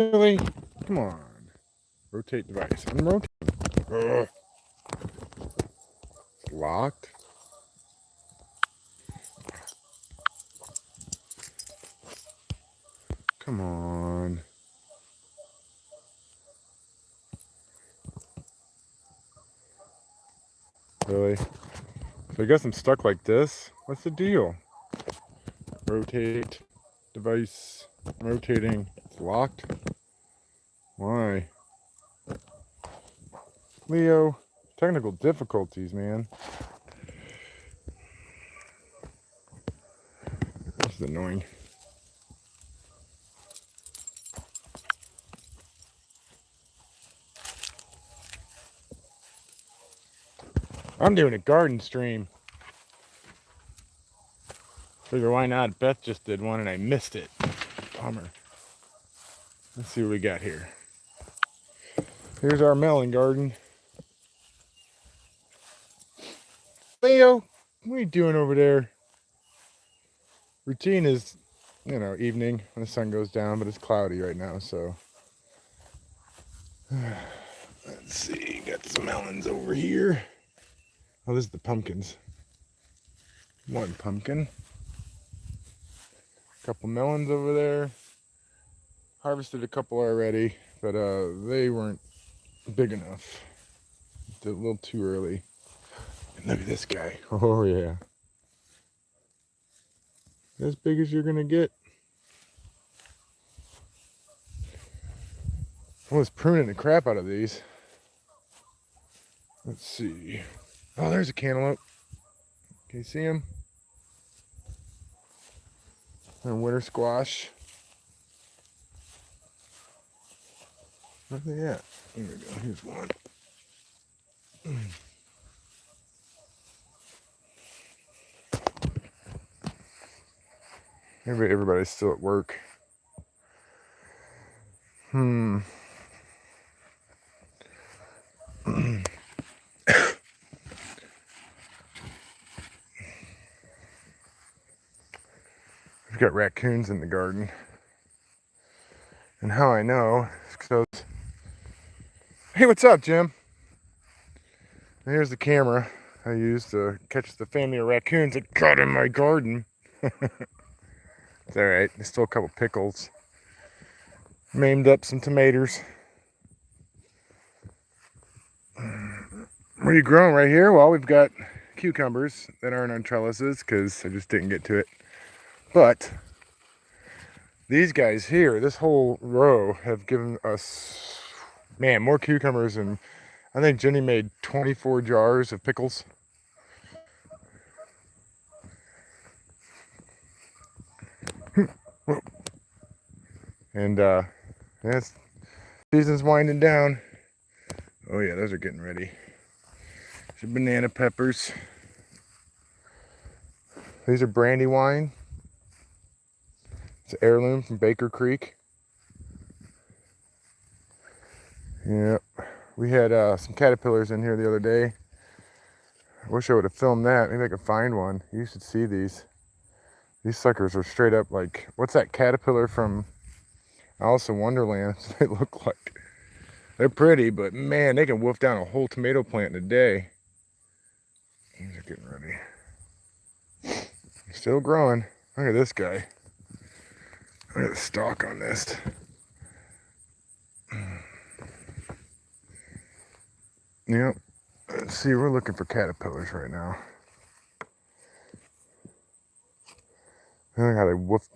Really? Come on. Rotate device. I'm rotating. Ugh. It's locked. Come on. Really? So I guess I'm stuck like this. What's the deal? Rotate device. I'm rotating. It's locked. Why? Leo, technical difficulties, man. This is annoying. I'm doing a garden stream. Figure why not? Beth just did one and I missed it. Bummer. Let's see what we got here. Here's our melon garden. Leo, what are you doing over there? Routine is, evening when the sun goes down, but it's cloudy right now, so. Let's see, got some melons over here. Oh, this is the pumpkins. One pumpkin. A couple melons over there. Harvested a couple already, but they weren't big enough. Did a little too early. And look at this guy. Oh yeah. As big as you're gonna get. I was pruning the crap out of these. Let's see. Oh, there's a cantaloupe. Can you see him? And winter squash. Where's they at? Here we go. Here's one. Maybe everybody's still at work. We've got raccoons in the garden. And how I know is because... Hey, what's up, Jim? And here's the camera I used to catch the family of raccoons that got in my garden. It's alright. There's still a couple pickles. Maimed up some tomatoes. What are you growing right here? Well, we've got cucumbers that aren't on trellises because I just didn't get to it. But these guys here, this whole row, have given us, man, more cucumbers. And I think Jenny made 24 jars of pickles. And yes, season's winding down. Oh yeah, those are getting ready. Some banana peppers. These are Brandywine. It's an heirloom from Baker Creek. Yep. We had some caterpillars in here the other day. I wish I would have filmed that. Maybe I could find one. You should see these. These suckers are straight up like, what's that caterpillar from Alice in Wonderland? They look like. They're pretty, but man, they can wolf down a whole tomato plant in a day. These are getting ready. Still growing. Look at this guy. Look at the stalk on this. Yep. Let's see, we're looking for caterpillars right now. Look how they wolfed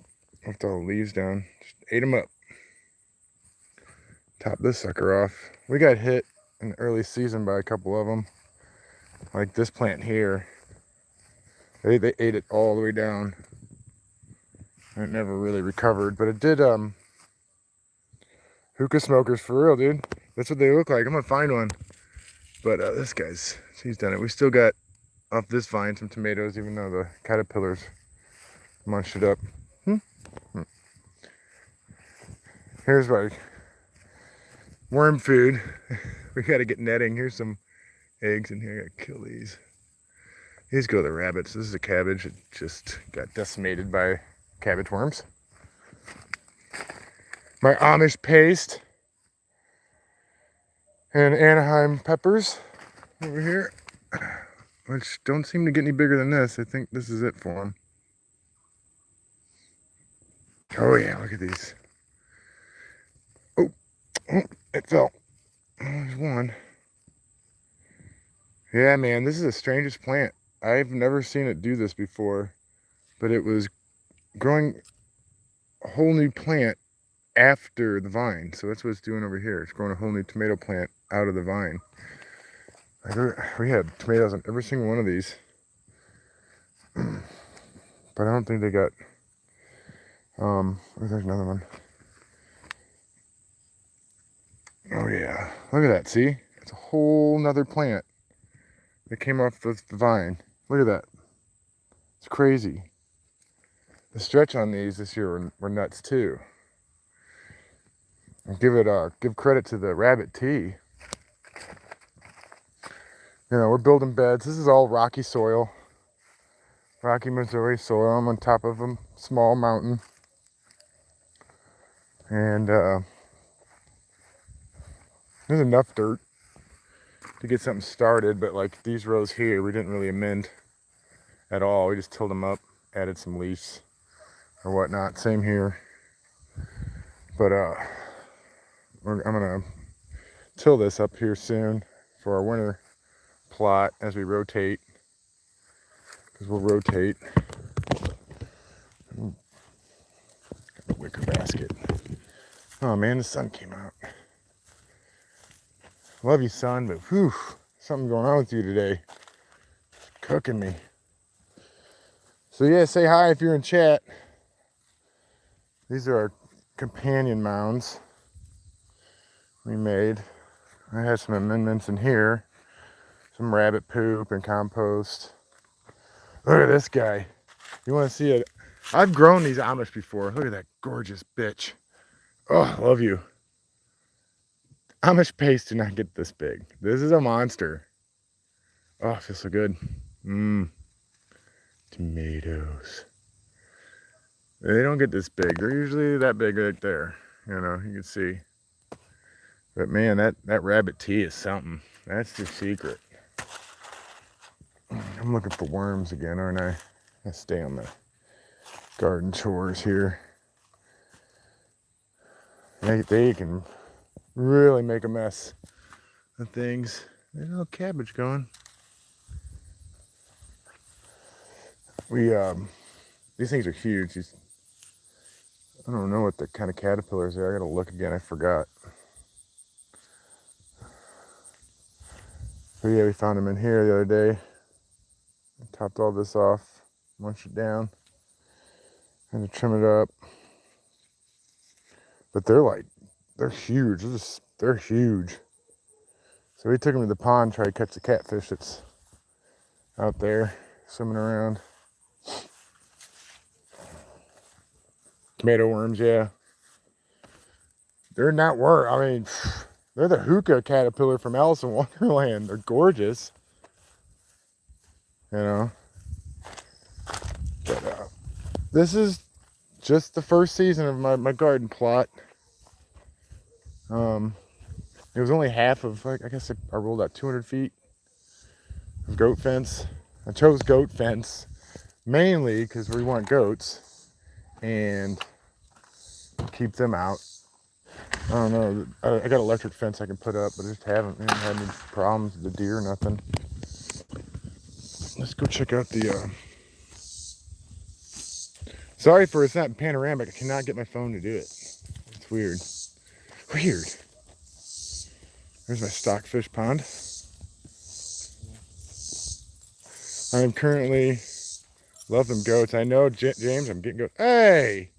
all the leaves down. Just ate them up. Top this sucker off. We got hit in the early season by a couple of them. Like this plant here. They ate it all the way down. It never really recovered, but it did. Hookah smokers for real, dude. That's what they look like. I'm gonna find one. But this guy's, he's done it. We still got off this vine some tomatoes, even though the caterpillars munched it up. Here's my worm food. We gotta get netting. Here's some eggs in here. I gotta kill these. These go to the rabbits. This is a cabbage. It just got decimated by cabbage worms. my Amish paste and Anaheim peppers over here, which don't seem to get any bigger than this. I think this is it for them. Oh yeah, look at these. Oh, it fell. There's one. Yeah, man, this is the strangest plant. I've never seen it do this before, but it was growing a whole new plant after the vine. So that's what it's doing over here. It's growing a whole new tomato plant out of the vine. We had tomatoes on every single one of these, but I don't think they got, there's another one. Oh yeah, look at that, see? It's a whole nother plant that came off the vine. Look at that. It's crazy. The stretch on these this year were nuts too. And give credit to the rabbit tea. You know, we're building beds. This is all rocky soil. Rocky Missouri soil. I'm on top of a small mountain. And there's enough dirt to get something started, but like these rows here, we didn't really amend at all. We just tilled them up, added some leaves or whatnot. Same here. But I'm gonna till this up here soon for our winter plot as we rotate, because we'll rotate. Got the wicker basket. Oh man, the sun came out. Love you, sun, but whew, something going on with you today. It's cooking me. So yeah, say hi if you're in chat. These are our companion mounds we made. I had some amendments in here. Some rabbit poop and compost. Look at this guy. You want to see it? I've grown these Amish before. Look at that gorgeous bitch. Oh, love you. Amish paste do not get this big. This is a monster. Oh, it feels so good. Tomatoes. They don't get this big. They're usually that big right there. You know, you can see. But man, that rabbit tea is something. That's the secret. I'm looking for worms again, aren't I? I stay on the garden chores here. They can really make a mess of things. There's a little cabbage going. These things are huge. I don't know what the kind of caterpillars are. I gotta look again. I forgot. But yeah, we found them in here the other day. I topped all this off, munched it down, had to trim it up. But they're huge. They're huge. So we took them to the pond, tried to catch the catfish that's out there swimming around. Tomato worms, yeah. They're not worms. I mean, they're the hookah caterpillar from Alice in Wonderland. They're gorgeous. You know. But this is just the first season of my garden plot. It was only half of, like, I guess I rolled out 200 feet of goat fence. I chose goat fence mainly because we want goats and keep them out. I don't know. I got electric fence I can put up, but I just haven't had any problems with the deer or nothing. Let's go check out the. Sorry for it's not panoramic. I cannot get my phone to do it. It's weird. Weird. There's my stockfish pond. I'm currently love them goats. I know, James. I'm getting goats. Hey,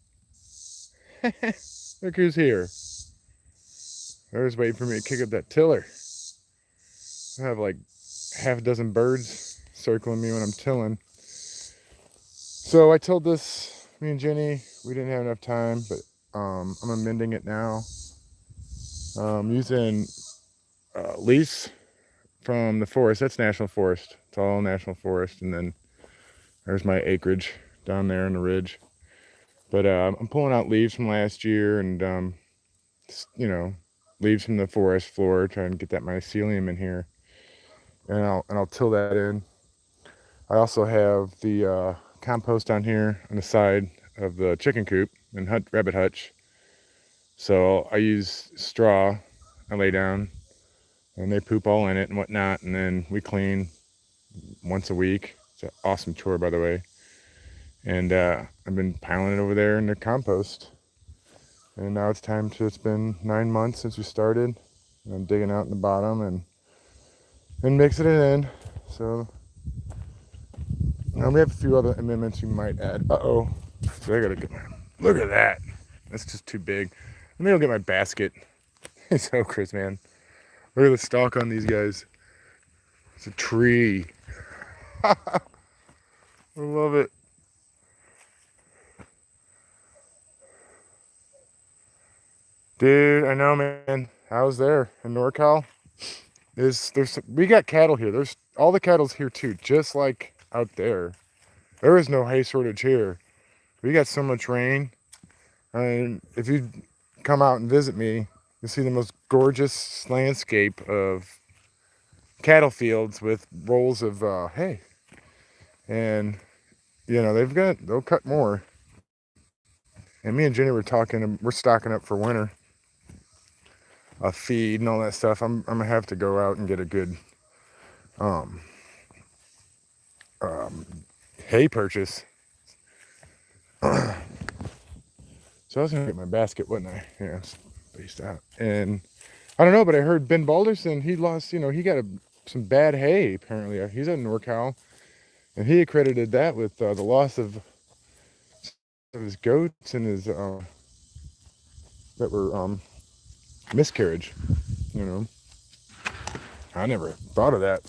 look who's here. They're just waiting for me to kick up that tiller. I have like half a dozen birds circling me when I'm tilling. So I told this, me and Jenny, we didn't have enough time, but I'm amending it now. Using leaves from the forest. That's national forest. It's all national forest. And then there's my acreage down there in the ridge. But I'm pulling out leaves from last year and you know, leaves from the forest floor, trying to get that mycelium in here, and I'll till that in. I also have the compost down here on the side of the chicken coop and rabbit hutch. So I use straw. I lay down, and they poop all in it and whatnot, and then we clean once a week. It's an awesome chore, by the way. And I've been piling it over there in the compost. And now it's time to, it's been 9 months since we started. And I'm digging out in the bottom and mixing it in. So now we have a few other amendments you might add. Uh-oh. So I gotta get my, look at that. That's just too big. Let me go get my basket. It's so Chris, man. Look at the stalk on these guys. It's a tree. I love it. Dude, I know, man. I was there in NorCal. We got cattle here. There's all the cattle's here too, just like out there. There is no hay shortage here. We got so much rain. And if you come out and visit me, you'll see the most gorgeous landscape of cattle fields with rolls of hay. And you know, they'll cut more. And me and Jenny were talking, we're stocking up for winter. Feed and all that stuff. I'm gonna have to go out and get a good hay purchase. So I was gonna get my basket, wasn't I? Yeah, spaced out. And I don't know, but I heard Ben Balderson, he lost, you know, he got some bad hay apparently. He's at NorCal, and he accredited that with the loss of his goats and his that were miscarriage. You know, I never thought of that.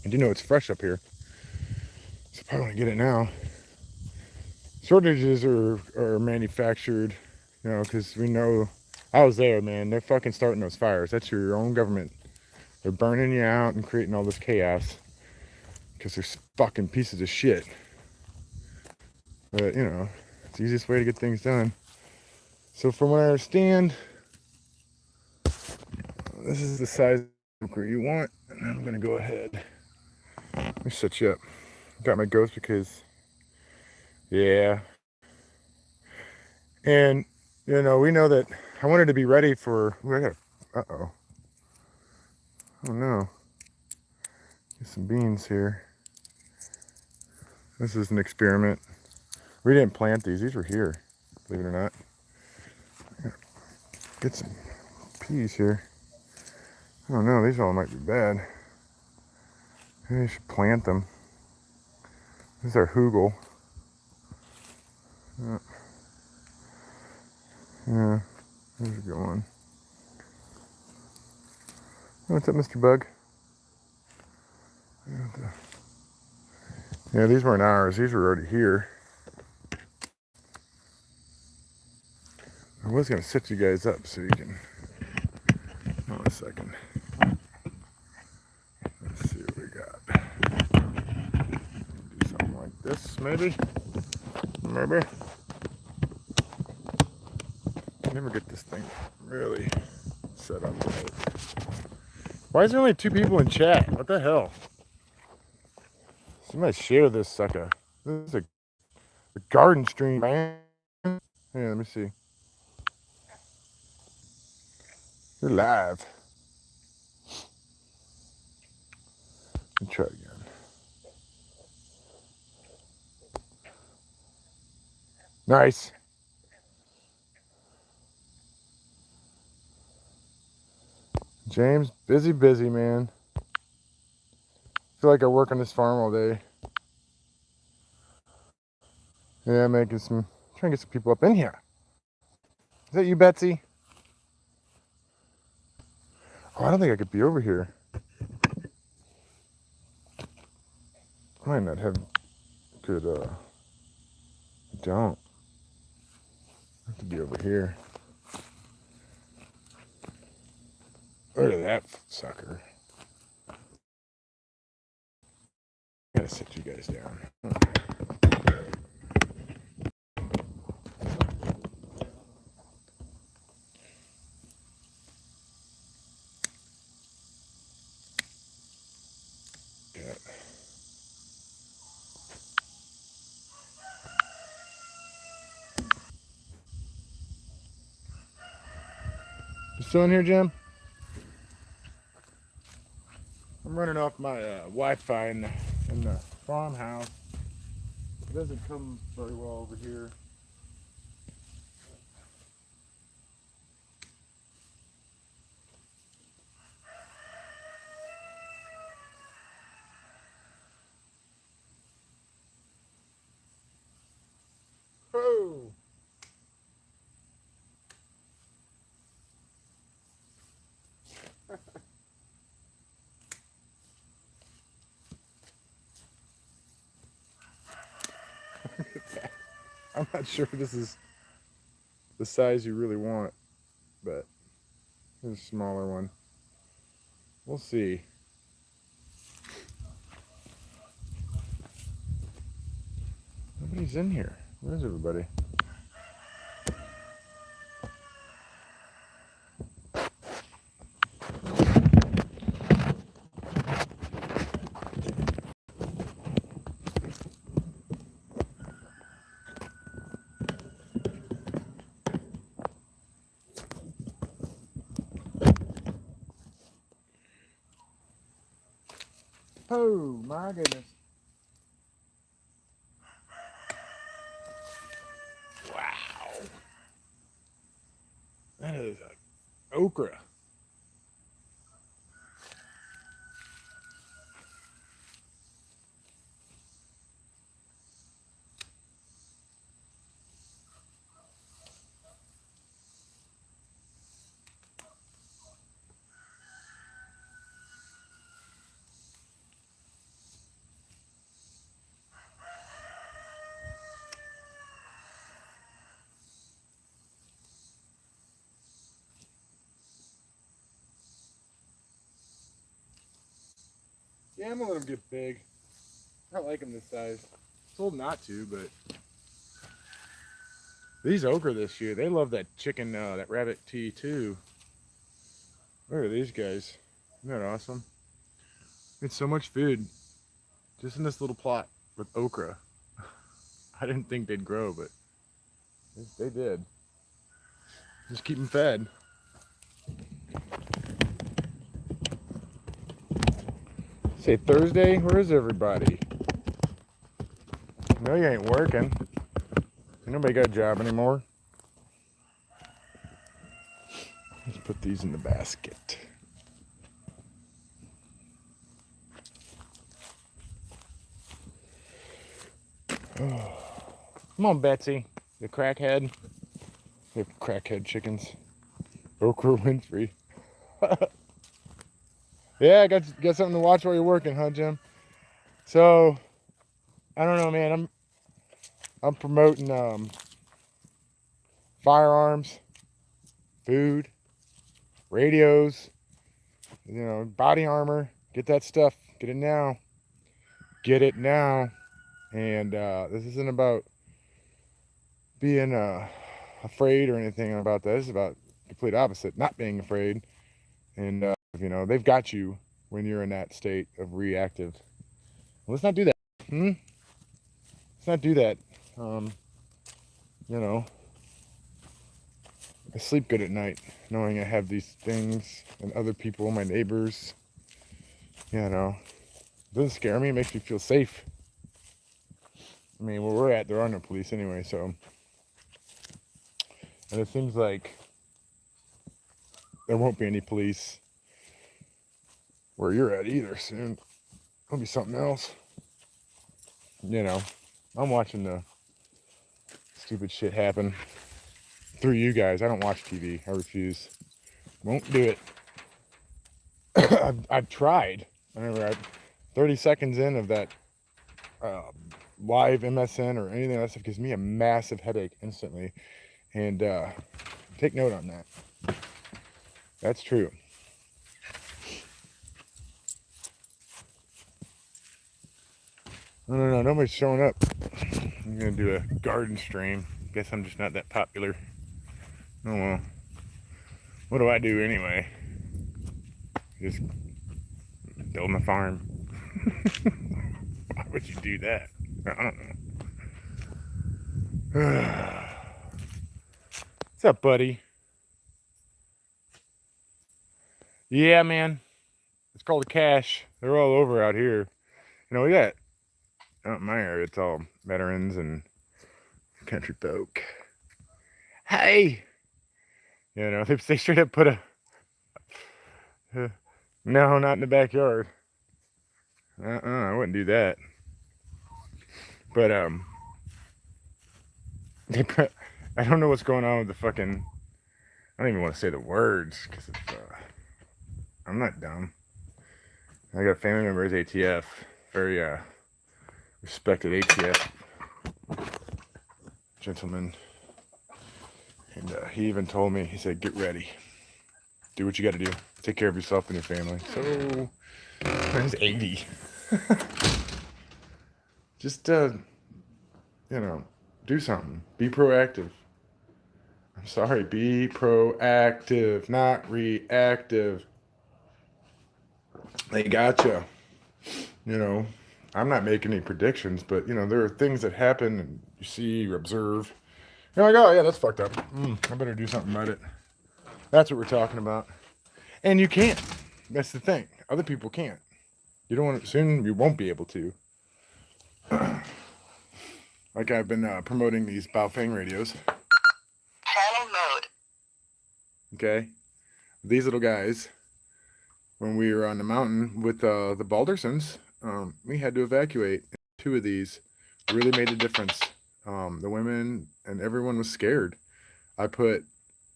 And you know, it's fresh up here, so probably want to get it now. Shortages are manufactured, you know, because we know, I was there, man. They're fucking starting those fires. That's your own government. They're burning you out and creating all this chaos because they're fucking pieces of shit. But you know, it's the easiest way to get things done. So from what I understand, this is the size of bunker you want, and I'm gonna go ahead. Let me set you up. Got my goats because, yeah. And you know, we know that I wanted to be ready for. Ooh, I got. Uh-oh. Oh no. Get some beans here. This is an experiment. We didn't plant these. These were here, believe it or not. Get some peas here. I don't know. These all might be bad. Maybe I should plant them. This is our hugel. Yeah, there's a good one. What's up, Mr. Bug? Yeah, these weren't ours. These were already here. I was going to set you guys up so you can... Hold on a second. Let's see what we got. Do something like this, maybe? Maybe. Never get this thing really set up right. Why is there only 2 people in chat? What the hell? Somebody share this sucker. This is a garden stream, man. Here, let me see. You're live. Let me try again. Nice. James, busy, man. I feel like I work on this farm all day. Yeah, trying to get some people up in here. Is that you, Betsy? Oh, I don't think I could be over here. I might not have good, I don't. I have to be over here. Look at that sucker. I gotta sit you guys down. You still in here, Jim? I'm running off my Wi-Fi in the farmhouse. It doesn't come very well over here. Oh! I'm not sure this is the size you really want, but here's a smaller one. We'll see. Nobody's in here. Where's everybody? Oh my goodness. Wow. That is an okra. Yeah, I'm gonna let them get big. I don't like them this size. Told not to, but these okra this year, they love that chicken, that rabbit tea too. Look at these guys. Isn't that awesome? It's so much food just in this little plot with okra. I didn't think they'd grow, but they did. Just keep them fed. Say Thursday, where is everybody? No, you ain't working. Nobody got a job anymore. Let's put these in the basket. Oh. Come on, Betsy, the crackhead. They have crackhead chickens. Okra Winfrey. Yeah, got something to watch while you're working, huh, Jim? So, I don't know, man. I'm promoting firearms, food, radios, body armor. Get that stuff. Get it now. Get it now. And this isn't about being afraid or anything about that. This is about complete opposite, not being afraid. And they've got you when you're in that state of reactive. Well, let's not do that. Let's not do that. I sleep good at night knowing I have these things and other people, my neighbors. It doesn't scare me. It makes me feel safe. I mean, where we're at, there are no police anyway, so. And it seems like there won't be any police where you're at either soon. It'll be something else. I'm watching the stupid shit happen through you guys. I don't watch TV. I refuse. Won't do it. I've tried. I remember 30 seconds in of that live MSN or anything else gives me a massive headache instantly. And take note on that. That's true. No, nobody's showing up. I'm gonna do a garden stream. Guess I'm just not that popular. Oh well. What do I do anyway? Just build my farm. Why would you do that? I don't know. What's up, buddy? Yeah, man. It's called a cache. They're all over out here. You know, we got out in my area, it's all veterans and country folk. Hey, you know, they straight up put a no, not in the backyard. I wouldn't do that. But they put, I don't know what's going on with the fucking. I don't even want to say the words because I'm not dumb. I got a family member as ATF, very respected ATF gentleman, and he even told me, he said, "Get ready, do what you got to do, take care of yourself and your family." So, he's 80. Just you know, do something. Be proactive. I'm sorry, be proactive, not reactive. They gotcha. You know, I'm not making any predictions, but you know, there are things that happen and you see, you observe. You're like, oh yeah, that's fucked up. I better do something about it. That's what we're talking about. And you can't. That's the thing. Other people can't. You don't want to, soon you won't be able to. Like I've been promoting these Baofeng radios. Channel mode. Okay. These little guys, when we were on the mountain with the Baldersons, we had to evacuate. 2 of these really made a difference. The women and everyone was scared. I put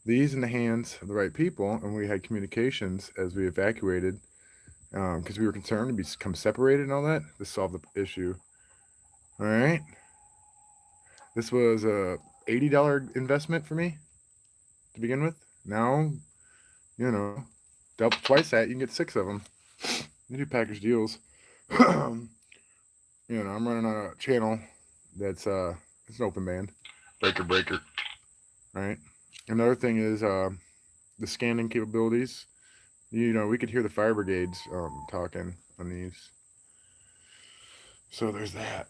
these in the hands of the right people, and we had communications as we evacuated because we were concerned to become separated and all that. This solved the issue. All right. This was a $80 investment for me to begin with. Now, you know, double twice that, you can get 6 of them. You do package deals. You know, I'm running on a channel that's it's an open band, breaker. Right. Another thing is the scanning capabilities. You know, we could hear the fire brigades talking on these. So there's that.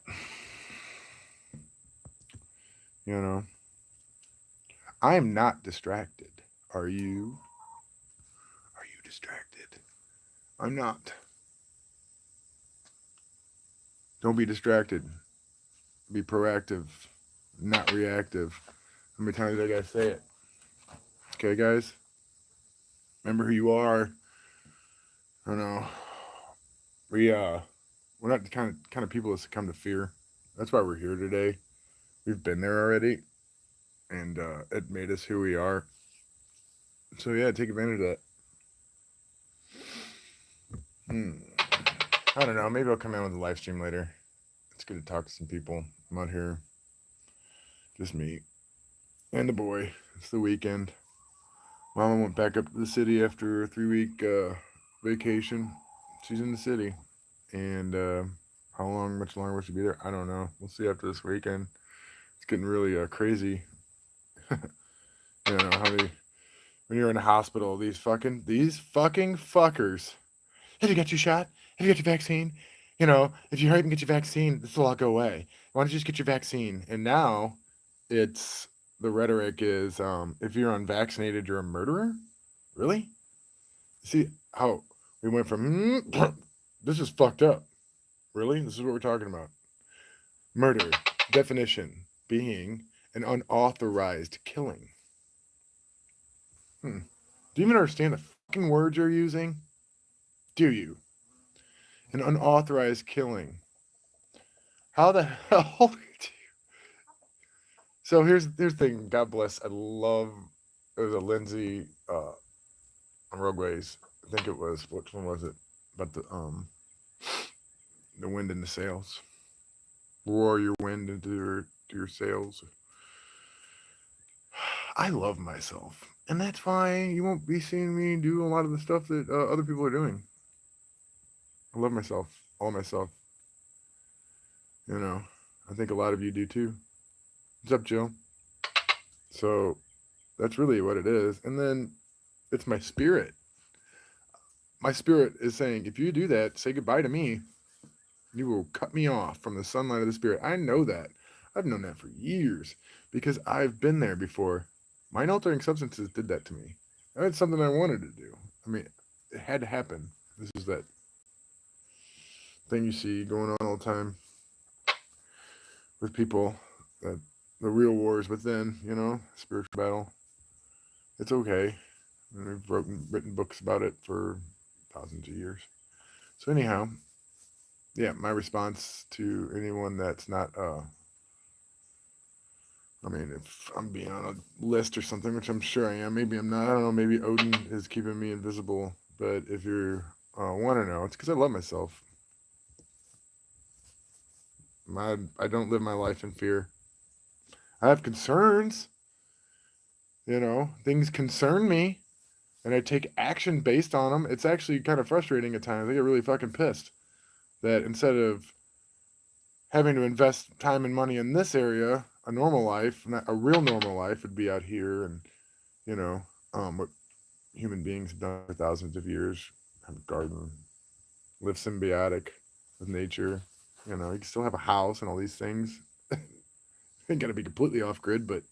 You know, I'm not distracted. Are you? Are you distracted? I'm not. Don't be distracted. Be proactive, not reactive. How many times did I gotta say it? Okay, guys? Remember who you are. I don't know. We're not the kind of people that succumb to fear. That's why we're here today. We've been there already, and it made us who we are. So yeah, take advantage of that. I don't know. Maybe I'll come in with a live stream later. It's good to talk to some people. I'm out here, just me and the boy. It's the weekend. Mama went back up to the city after a 3-week vacation. She's in the city, and how long, much longer will she be there? I don't know. We'll see after this weekend. It's getting really crazy. You know how they, when you're in a hospital, these fucking fuckers. Have you got your shot? Have you got your vaccine? You know, if you hurry up and get your vaccine, this will all go away. Why don't you just get your vaccine? And now, it's the rhetoric is, if you're unvaccinated, you're a murderer. Really? See how we went from this is fucked up. Really? This is what we're talking about. Murder, definition, being an unauthorized killing. Do you even understand the fucking words you're using? Do you? An unauthorized killing. How the hell do you? So here's the thing. God bless. I love. It was a Lindsay on Rogueways. I think it was. Which one was it? But the wind in the sails. Roar your wind into your sails. I love myself, and that's why you won't be seeing me do a lot of the stuff that other people are doing. I love myself, all myself. You know, I think a lot of you do too. What's up, Jill? So that's really what it is. And then it's my spirit. My spirit is saying, if you do that, say goodbye to me. You will cut me off from the sunlight of the spirit. I know that. I've known that for years because I've been there before. Mind altering substances did that to me. That's something I wanted to do. I mean, it had to happen. This is that thing you see going on all the time with people, that the real wars within, spiritual battle. It's okay. And we've written books about it for thousands of years. So anyhow, yeah, my response to anyone that's not, if I'm being on a list or something, which I'm sure I am, maybe I'm not, I don't know, maybe Odin is keeping me invisible, but if you want to know, it's because I love myself. I don't live my life in fear. I have concerns, things concern me, and I take action based on them. It's actually kind of frustrating at times. I get really fucking pissed that instead of having to invest time and money in this area, a normal life, not a real normal life, would be out here and, what human beings have done for thousands of years, have a garden, live symbiotic with nature. You can still have a house and all these things. Ain't got to be completely off grid, but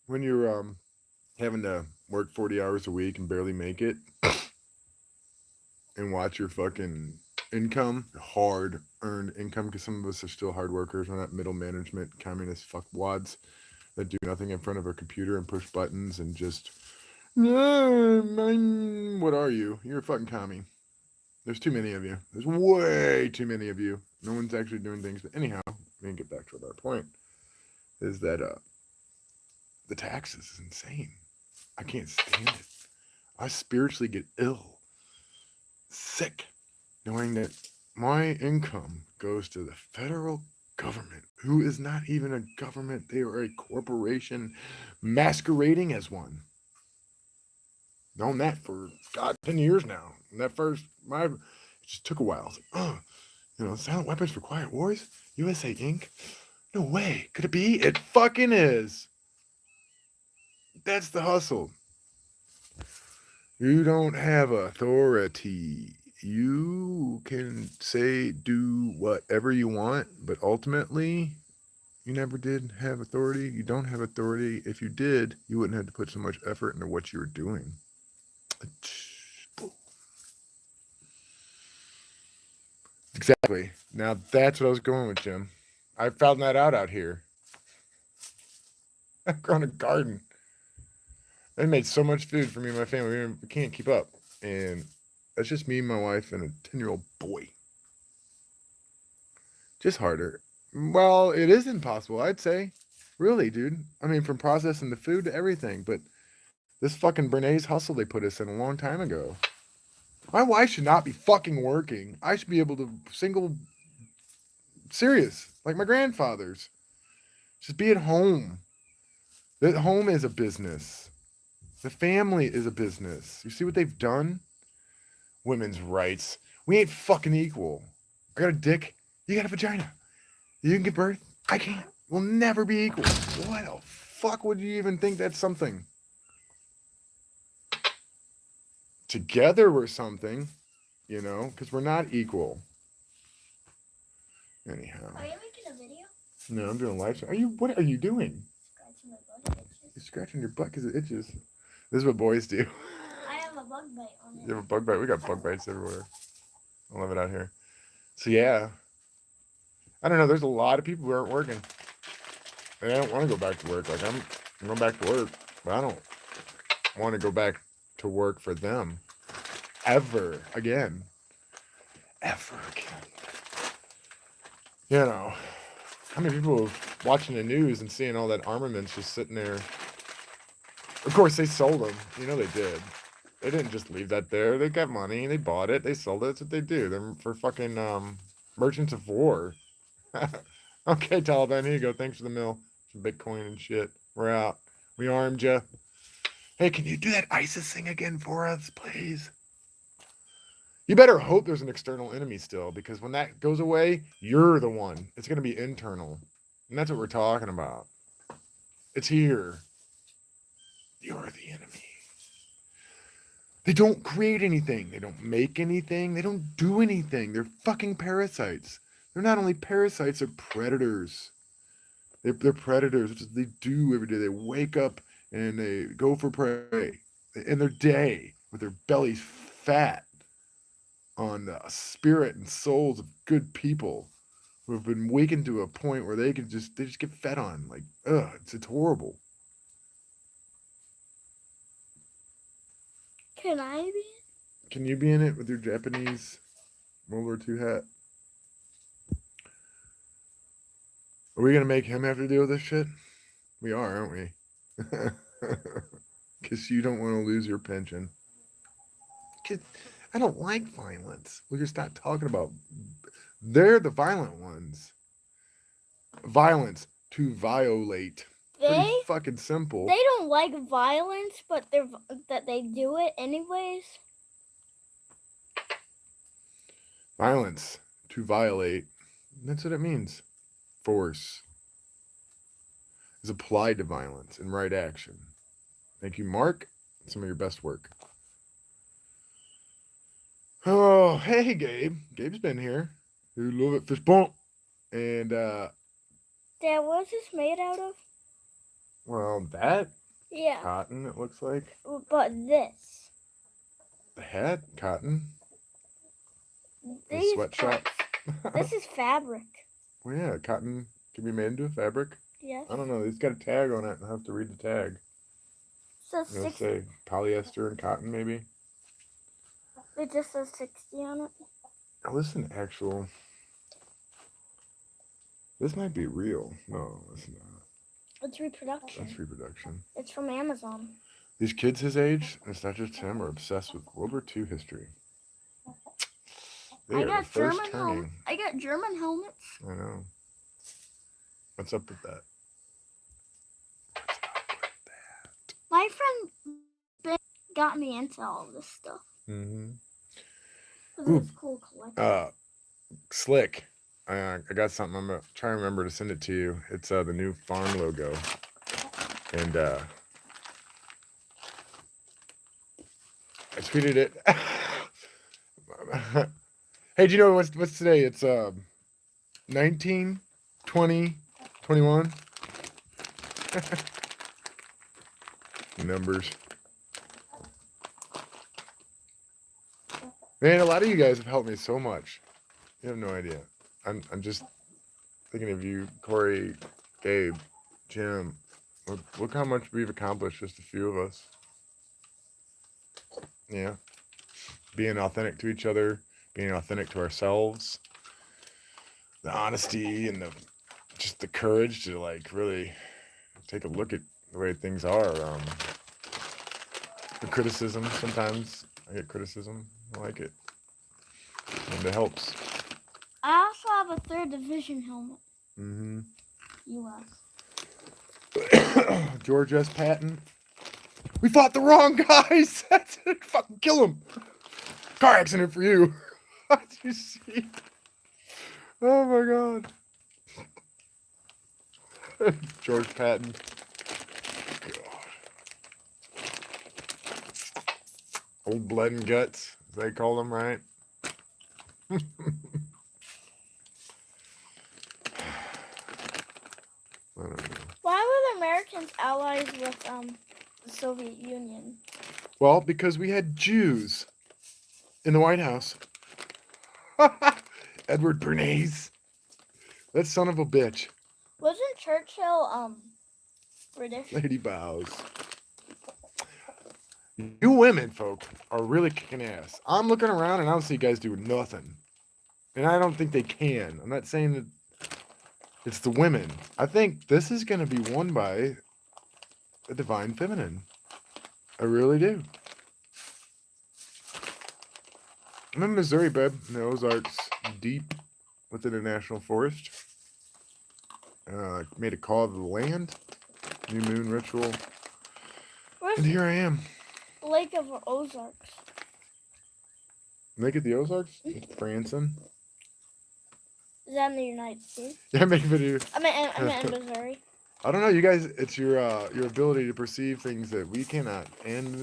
when you're having to work 40 hours a week and barely make it and watch your fucking income, hard earned income, because some of us are still hard workers. We're not middle management communist fuckwads that do nothing in front of a computer and push buttons and just, what are you? You're a fucking commie. There's too many of you. There's way too many of you. No one's actually doing things. But anyhow, we can get back to our point. Is that the taxes is insane. I can't stand it. I spiritually get ill, sick, knowing that my income goes to the federal government, who is not even a government. They are a corporation masquerading as one. Known that for 10 years now. And that first, it just took a while. I was like, Silent Weapons for Quiet Wars? USA Inc.? No way. Could it be? It fucking is. That's the hustle. You don't have authority. You can do whatever you want, but ultimately, you never did have authority. You don't have authority. If you did, you wouldn't have to put so much effort into what you were doing. Exactly. Now that's what I was going with, Jim. I found that out here. I've grown a garden. They made so much food for me and my family. We can't keep up. And that's just me, my wife, and a 10-year-old boy. Just harder. Well, it is impossible, I'd say. Really, dude. From processing the food to everything. But this fucking Bernays hustle they put us in a long time ago. My wife should not be fucking working. I should be able to serious, like my grandfathers. Just be at home. The home is a business. The family is a business. You see what they've done? Women's rights. We ain't fucking equal. I got a dick. You got a vagina. You can give birth. I can't. We'll never be equal. Why the fuck would you even think that's something? Together we're something, because we're not equal. Anyhow. Are you making a video? No, I'm doing a live stream. What are you doing? Scratching my butt. You're scratching your butt because it itches. This is what boys do. I have a bug bite on it. You have a bug bite? We got bug bites everywhere. I love it out here. So yeah. I don't know. There's a lot of people who aren't working. And I don't want to go back to work. Like I'm going back to work, but I don't want to go back to work for them ever again. Ever again. How many people are watching the news and seeing all that armaments just sitting there? Of course, they sold them. They did. They didn't just leave that there. They got money. They bought it. They sold it. That's what they do. They're for fucking merchants of war. Okay, Taliban, here you go. Thanks for the mill. Some Bitcoin and shit. We're out. We armed you. Hey, can you do that ISIS thing again for us, please? You better hope there's an external enemy still, because when that goes away, you're the one. It's going to be internal. And that's what we're talking about. It's here. You're the enemy. They don't create anything. They don't make anything. They don't do anything. They're fucking parasites. They're not only parasites, they're predators. They're predators, which is they do every day. They wake up and they go for prey. in their day with their bellies fat on the spirit and souls of good people who have been wakened to a point where they just get fed on. Like, ugh, it's horrible. Can I be? Can you be in it with your Japanese World War II hat? Are we gonna make him have to deal with this shit? We are, aren't we? Because you don't want to lose your pension. 'Cause I don't like violence. We'll just not talking about. They're the violent ones. Violence to violate. Pretty They fucking simple. they don't like violence, but they do it anyways. Violence to violate. That's what it means. Force is applied to violence in right action. Thank you, Mark. Some of your best work. Oh, hey, Gabe. Gabe's been here. You love it, fish bump. And, Dad, what is this made out of? well, that Yeah, cotton, it looks like. but this. The hat, cotton. The These sweatshop. parts. This is fabric. Well, yeah, cotton can be made into a fabric. Yes. I don't know. It's got a tag on it. I'll have to read the tag. So It'll say polyester and cotton, maybe. It just says 60 on it. Now listen, actual. This might be real. No, it's not. It's reproduction. That's reproduction. It's from Amazon. These kids his age, and it's not just him, are obsessed with World War II history. They I are got the first German turning. I got German helmets. I know. What's up with that? My friend Ben got me into all this stuff. Mm-hmm. This is cool collection. Slick. I got something. I'm gonna try and remember to send it to you. It's the new farm logo, and I tweeted it. Hey, do you know what's today? It's 19, 20, 21. Numbers. Man, a lot of you guys have helped me so much. You have no idea. I'm just thinking of you, Corey, Gabe, Jim. Look how much we've accomplished, just a few of us. Yeah. Being authentic to each other, being authentic to ourselves. The honesty and just the courage to like really take a look at the way things are. The criticism, sometimes I get criticism. I like it. And it helps. I also have a 3rd Division helmet. Mm-hmm. U.S. George S. Patton. We fought the wrong guys. That's it. Fucking kill him. Car accident for you. Did you see? Oh my God. George Patton. God. Old blood and guts, as they call them, right? I don't know. Why were the Americans allies with the Soviet Union? Well, because we had Jews in the White House. Edward Bernays. That son of a bitch. Wasn't Churchill British? Lady Bows. You women, folk, are really kicking ass. I'm looking around and I don't see guys doing nothing. And I don't think they can. I'm not saying that it's the women. I think this is going to be won by the divine feminine. I really do. I'm in Missouri, babe, in the Ozarks, deep within a national forest. Made a call to the land, new moon ritual, Where's and here I am. Lake of Ozarks? Make it the Ozarks? Branson. Is that in the United States? Yeah, make a video. I meant in Missouri. I don't know, you guys. It's your ability to perceive things that we cannot, and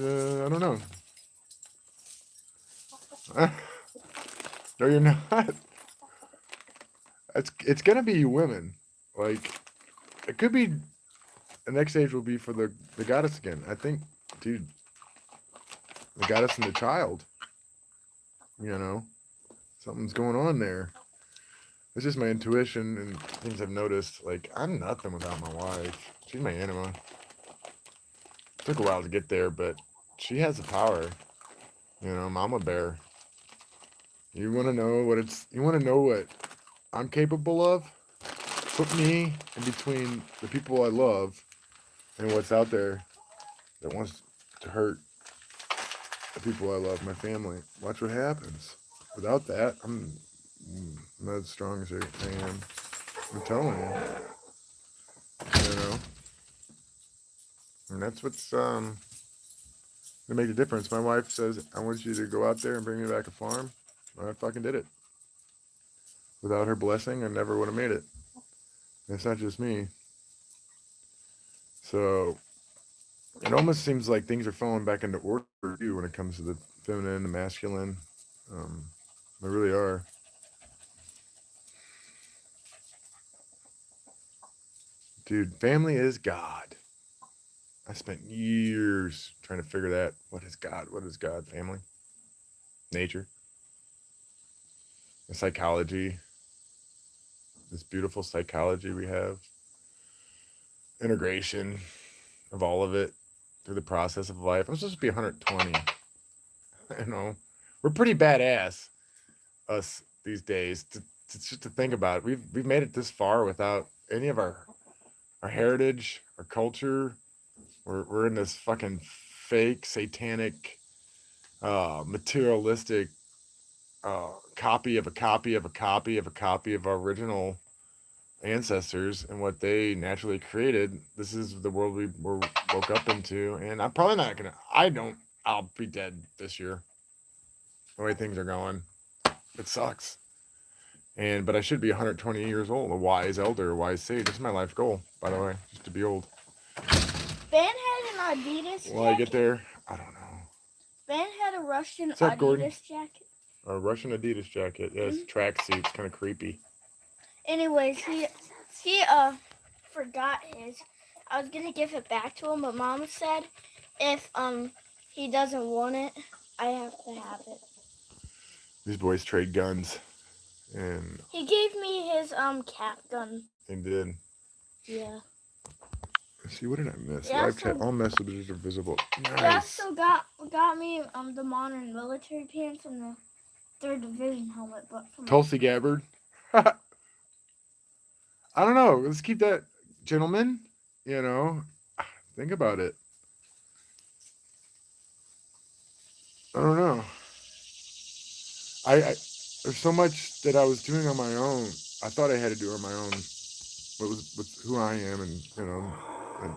I don't know. No, you're not. It's gonna be you women. Like, it could be. The next stage will be for the goddess again. I think, dude. It got us in the child. You know, something's going on there. It's just my intuition and things I've noticed. Like, I'm nothing without my wife. She's my anima. Took a while to get there, but she has the power. You know, Mama Bear. You want to know what it's. You want to know what I'm capable of? Put me in between the people I love and what's out there that wants to hurt the people I love, my family. Watch what happens. Without that, I'm not as strong as I am. I'm telling you. You know, and that's what's gonna make the difference. My wife says, "I want you to go out there and bring me back a farm." I fucking did it. Without her blessing, I never would have made it. And it's not just me. So it almost seems like things are falling back into order too when it comes to the feminine, the masculine. They really are. Dude, family is God. I spent years trying to figure that. What is God? What is God? Family? Nature? The psychology? This beautiful psychology we have. Integration of all of it through the process of life. I'm supposed to be 120. You know, we're pretty badass, us these days. Just to think about it, we've made it this far without any of our heritage, our culture. We're in this fucking fake, satanic, materialistic copy of a copy of a copy of a copy of our original ancestors and what they naturally created. This is the world we were woke up into, and I'm probably not gonna. I'll be dead this year. The way things are going, it sucks. But I should be 120 years old, a wise elder, a wise sage. This is my life goal, by the way, just to be old. Ben had an Adidas Will I jacket. get there? I don't know. Ben had a Russian What's up, Adidas Gordon? jacket. A Russian Adidas jacket. Yes, tracksuit. It's kind of creepy. Anyways, he forgot his. I was gonna give it back to him, but Mom said if he doesn't want it, I have to have it. These boys trade guns, and He gave me his cap gun. they did. Yeah. Let's see, what did I miss? Yeah, Live chat. All messages are visible. He Nice. also got me the modern military pants and the 3rd Division helmet, but from Tulsi Gabbard. I don't know. Let's keep that, gentlemen. You know, think about it. I don't know. I there's so much that I was doing on my own. I thought I had to do on my own. But with who I am, and you know, I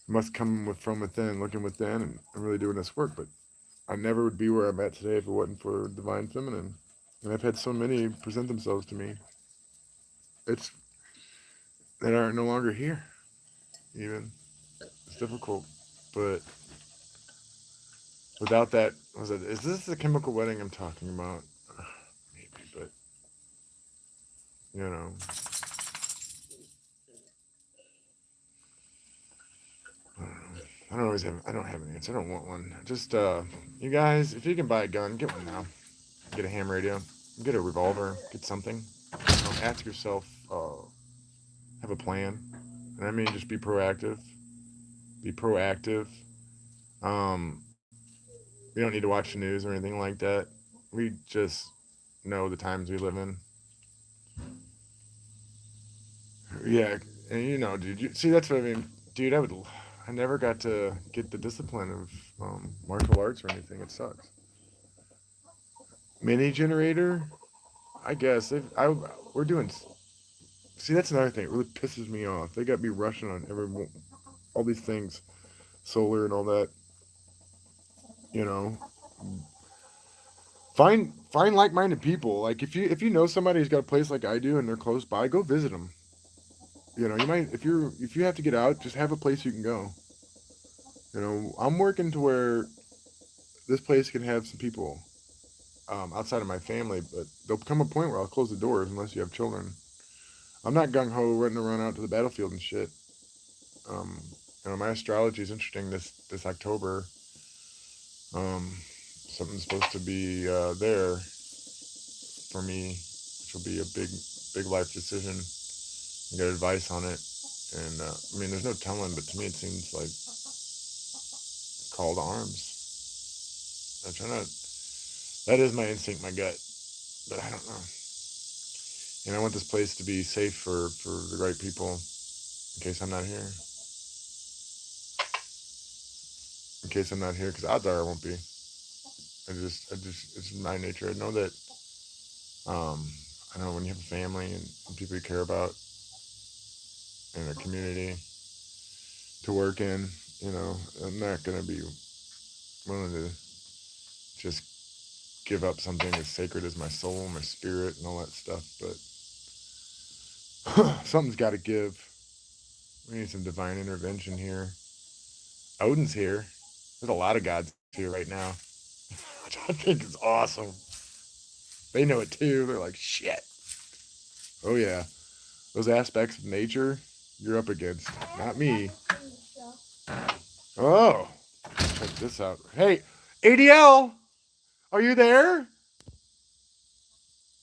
must come from within, looking within, and really doing this work. But I never would be where I'm at today if it wasn't for Divine Feminine. And I've had so many present themselves to me. It's that are no longer here. Even it's difficult, but without that, is this the chemical wedding I'm talking about? Maybe, but you know, I don't have an answer. I don't want one. Just you guys, if you can buy a gun, get one now. Get a ham radio, get a revolver, get something. You know, ask yourself, have a plan, and I mean just be proactive. Be proactive. Um, we don't need to watch the news or anything like that. We just know the times we live in. Yeah, and you know, dude. See, that's what I mean, dude. I never got to get the discipline of martial arts or anything. It sucks. Mini generator, I guess. We're doing. See, that's another thing. It really pisses me off. They got me rushing on all these things, solar and all that. You know, find like-minded people. Like if you know somebody who's got a place like I do and they're close by, go visit them. You know, you might if you have to get out, just have a place you can go. You know, I'm working to where this place can have some people outside of my family, but there'll come a point where I'll close the doors unless you have children. I'm not gung ho running around out to the battlefield and shit. You know, my astrology is interesting this October. Something's supposed to be there for me, which will be a big life decision. I got advice on it, and I mean, there's no telling, but to me, it seems like call to arms. I'm trying to. That is my instinct, my gut, but I don't know. And I want this place to be safe for the right people in case I'm not here. In case I'm not here, because odds are I won't be. It's my nature. I know that. I know when you have a family and people you care about in a community to work in, I'm not gonna be willing to just give up something as sacred as my soul, my spirit, and all that stuff. But something's got to give. We need some divine intervention here. Odin's here. There's a lot of gods here right now, which I think is awesome. They know it too. They're like, shit. Oh yeah, those aspects of nature you're up against, not me. Oh, check this out. Hey, ADL, are you there?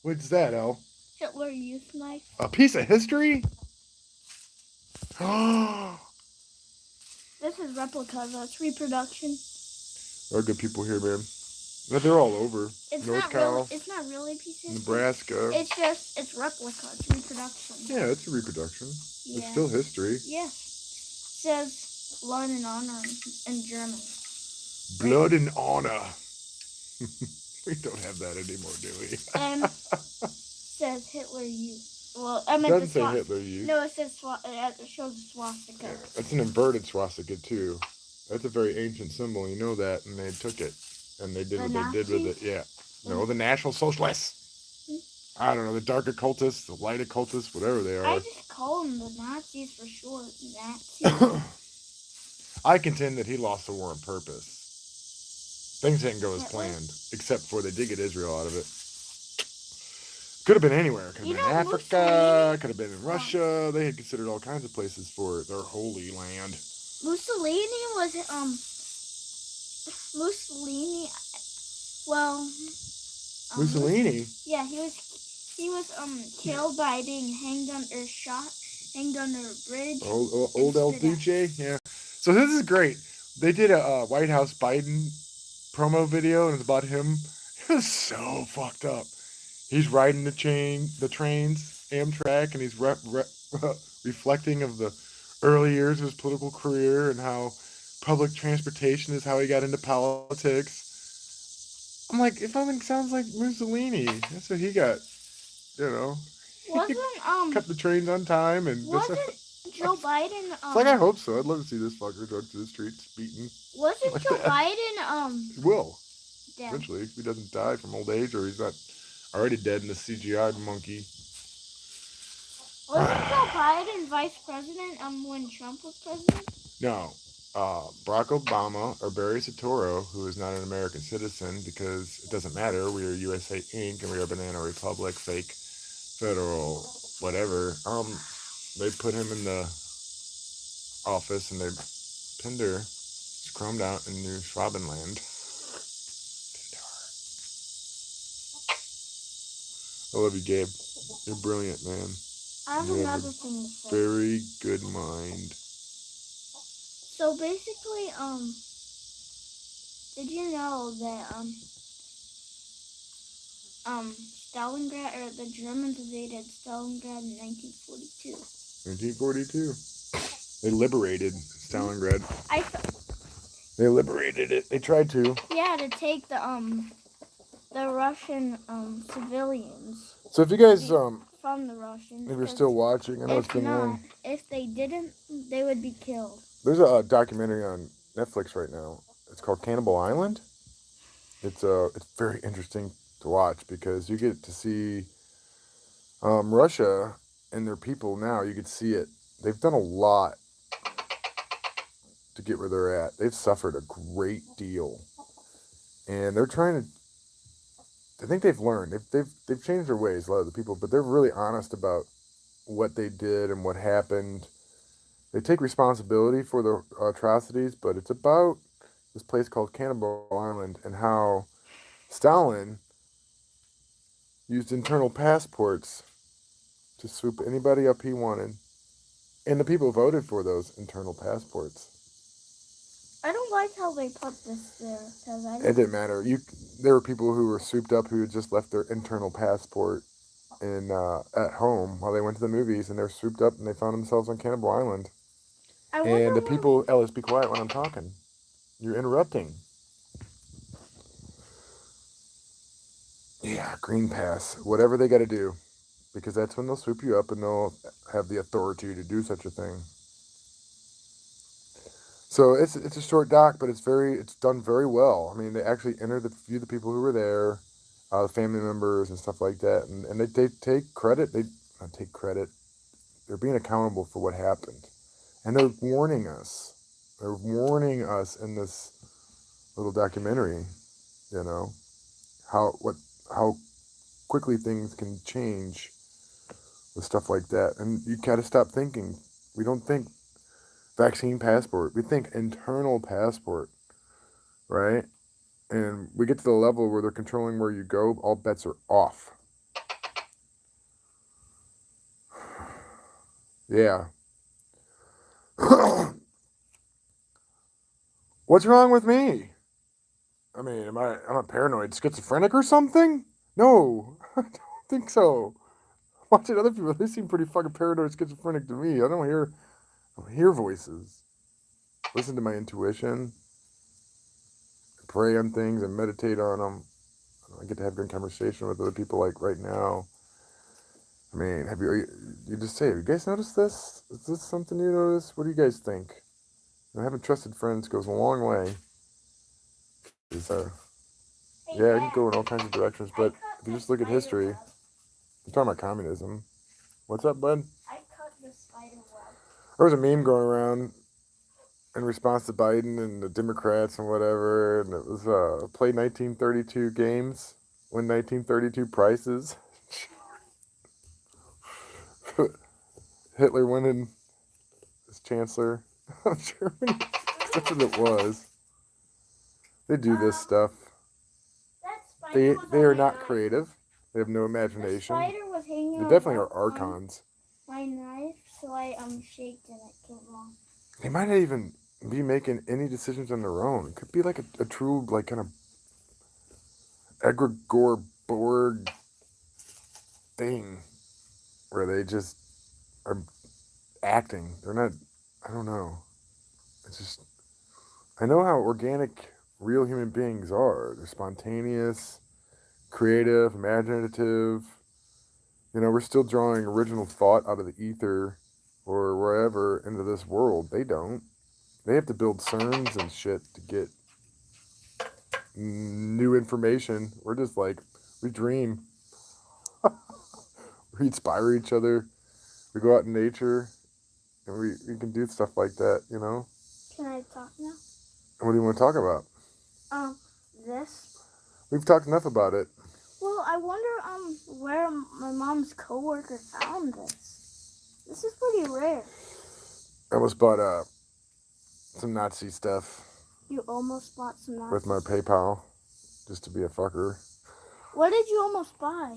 What's that, El? Hitler Youth Knife. A piece of history? Oh, This is replica. That's reproduction. there are good people here, man. But they're all over. It's North not Cal, really. It's not really a piece of history. Nebraska. It's replica. It's reproduction. Yeah, it's a reproduction. Yeah. It's still history. Yeah. It says blood and honor in German. Blood and honor. We don't have that anymore, do we? And says Hitler Youth. Well, I It meant doesn't say Hitler Youth. No, it says it shows a swastika. Yeah, that's an inverted swastika too. That's a very ancient symbol. You know that, and they took it, and they did The what they did with it. Yeah. No, the National Socialists. I don't know, the dark occultists, the light occultists, whatever they are. I just call them the Nazis for short. Nazis. I contend that he lost the war on purpose. Things didn't go as planned, except for they did get Israel out of it. Could have been anywhere. Could have been in Africa. Could have been in Russia. They had considered all kinds of places for their holy land. Mussolini was Mussolini. Well, Mussolini. Yeah, he was killed by being hanged under a bridge. Old El Duce. Yeah. So this is great. They did a White House Biden promo video, and it's about him. It was so fucked up. He's riding the trains, Amtrak, and he's reflecting of the early years of his political career and how public transportation is how he got into politics. I'm like, it fucking sounds like Mussolini. That's what he got, Wasn't cut the trains on time and wasn't Joe Biden It's like I hope so. I'd love to see this fucker drug to the streets, beaten. Wasn't like Joe that. Biden He will dead? eventually if he doesn't die from old age or he's not already dead in the CGI monkey. Wasn't Joe Biden vice president when Trump was president? No. Barack Obama or Barry Soetoro, who is not an American citizen because it doesn't matter. We are USA Inc. and we are Banana Republic, fake federal whatever. They put him in the office and they pinned her, chromed out in New Schwabenland. I love you, Gabe. You're brilliant, man. I have You have another a thing to say. very good mind. So basically, did you know that Stalingrad, or the Germans invaded Stalingrad in 1942? 1942. They liberated Stalingrad. I They liberated it. They tried to. Yeah, to take the Russian civilians So if you guys from the Russians. if you're still watching, I know it's been long. If they didn't, they would be killed. There's a documentary on Netflix right now. It's called Cannibal Island. It's very interesting to watch because you get to see Russia and their people now. You could see it. They've done a lot to get where they're at. They've suffered a great deal, and they're trying to. I think they've learned. They've changed their ways. A lot of the people, but they're really honest about what they did and what happened. They take responsibility for the atrocities, but it's about this place called Cannibal Island, and how Stalin used internal passports to swoop anybody up he wanted. And the people voted for those internal passports. I don't like how they put this there because I It didn't matter. There were people who were swooped up who had just left their internal passport at home while they went to the movies, and they're swooped up and they found themselves on Cannibal Island. And the people, Ellis, be quiet when I'm talking. You're interrupting. Yeah, green pass, whatever they got to do, because that's when they'll swoop you up and they'll have the authority to do such a thing. So it's a short doc, but it's done very well. I mean, they actually view the people who were there, the family members and stuff like that, and they take credit. They not take credit. They're being accountable for what happened, and they're warning us. They're warning us in this little documentary, you know, how quickly things can change with stuff like that, and you gotta stop thinking. We don't think vaccine passport. We think internal passport, right? And we get to the level where they're controlling where you go, all bets are off. Yeah. What's wrong with me? I mean, am I paranoid schizophrenic or something? No, I don't think so. Watching other people, they seem pretty fucking paranoid schizophrenic to me. I don't hear voices. Listen to my intuition. Pray on things and meditate on them. I get to have good conversation with other people like right now. I mean, you just say, have you guys noticed this? Is this something you notice? What do you guys think? Having trusted friends goes a long way. Yeah, it can go in all kinds of directions, but if you just look at history, I'm talking about communism. What's up, bud? I cut the spider web. There was a meme going around in response to Biden and the Democrats and whatever, and it was play 1932 games, win 1932 prizes. Hitler winning as chancellor of Germany. That's what it was. They do this stuff. They are not creative. They have no imagination. The spider was hanging They definitely are archons. My knife, so I shaked and it came off. They might not even be making any decisions on their own. It could be like a true, like, kind of egregore Borg thing where they just are acting. They're not, I don't know. It's just, I know how organic real human beings are. They're spontaneous, creative, imaginative. You know, we're still drawing original thought out of the ether or wherever into this world. They don't. They have to build CERNs and shit to get new information. We're just like, we dream. We inspire each other. We go out in nature and we can do stuff like that, you know? Can I talk now? What do you want to talk about? This. We've talked enough about it. Well, I wonder where my mom's coworker found this. This is pretty rare. I almost bought some Nazi stuff. You almost bought some Nazi with my PayPal, just to be a fucker. What did you almost buy?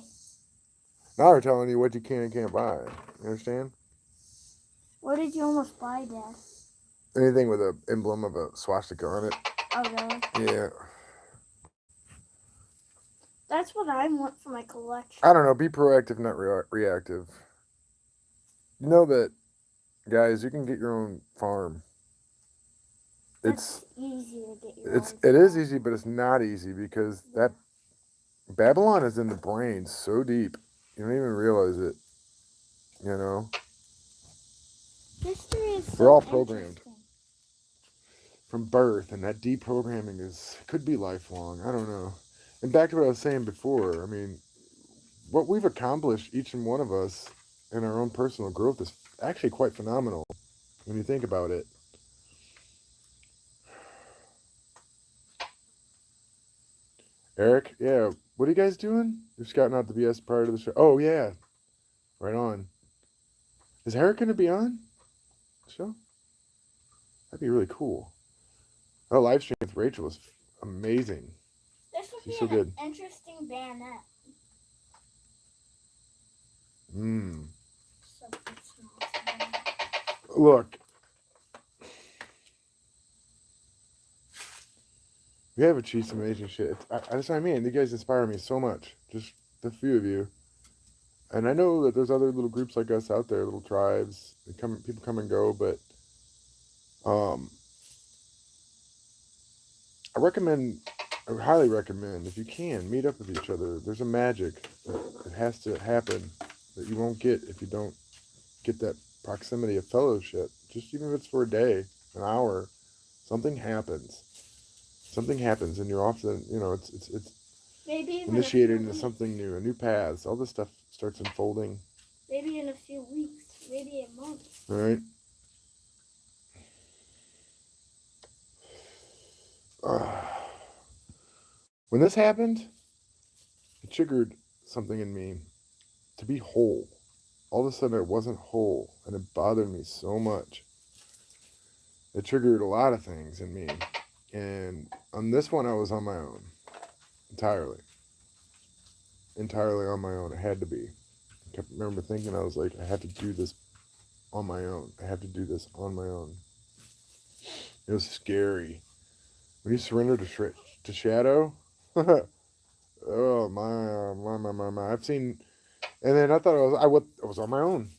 Now they're telling you what you can and can't buy. You understand? What did you almost buy, Dad? Anything with an emblem of a swastika on it. Oh, really? Yeah. That's what I want for my collection. I don't know. Be proactive, not reactive. You know that, guys, you can get your own farm. It's easy to get your own farm. It is easy, but it's not easy because that Babylon is in the brain so deep. You don't even realize it. You know? History is so We're all programmed from birth, and that deprogramming could be lifelong. I don't know. And back to what I was saying before, I mean, what we've accomplished, each and one of us, in our own personal growth is actually quite phenomenal when you think about it. Eric, yeah, what are you guys doing? You're scouting out the BS part of the show. Oh, yeah. Right on. Is Eric going to be on the show? That'd be really cool. That live stream with Rachel was amazing. This would She's be so an good. interesting bayonet. Mmm. Something small. Look. We have achieved some amazing shit. That's what I mean. You guys inspire me so much. Just the few of you. And I know that there's other little groups like us out there, little tribes. People come and go, but I highly recommend, if you can, meet up with each other. There's a magic that has to happen that you won't get if you don't get that proximity of fellowship. Just even if it's for a day, an hour, something happens. Something happens, and you're often, it's Maybe even initiated into something new paths. All this stuff starts unfolding. Maybe in a few weeks, maybe a month. All right. When this happened, it triggered something in me to be whole. All of a sudden, it wasn't whole, and it bothered me so much. It triggered a lot of things in me. And on this one, I was on my own. Entirely on my own. I had to be. I remember thinking, I was like, I have to do this on my own. I have to do this on my own. It was scary. When you surrender to shadow, oh my. I've seen, and then I thought I was on my own.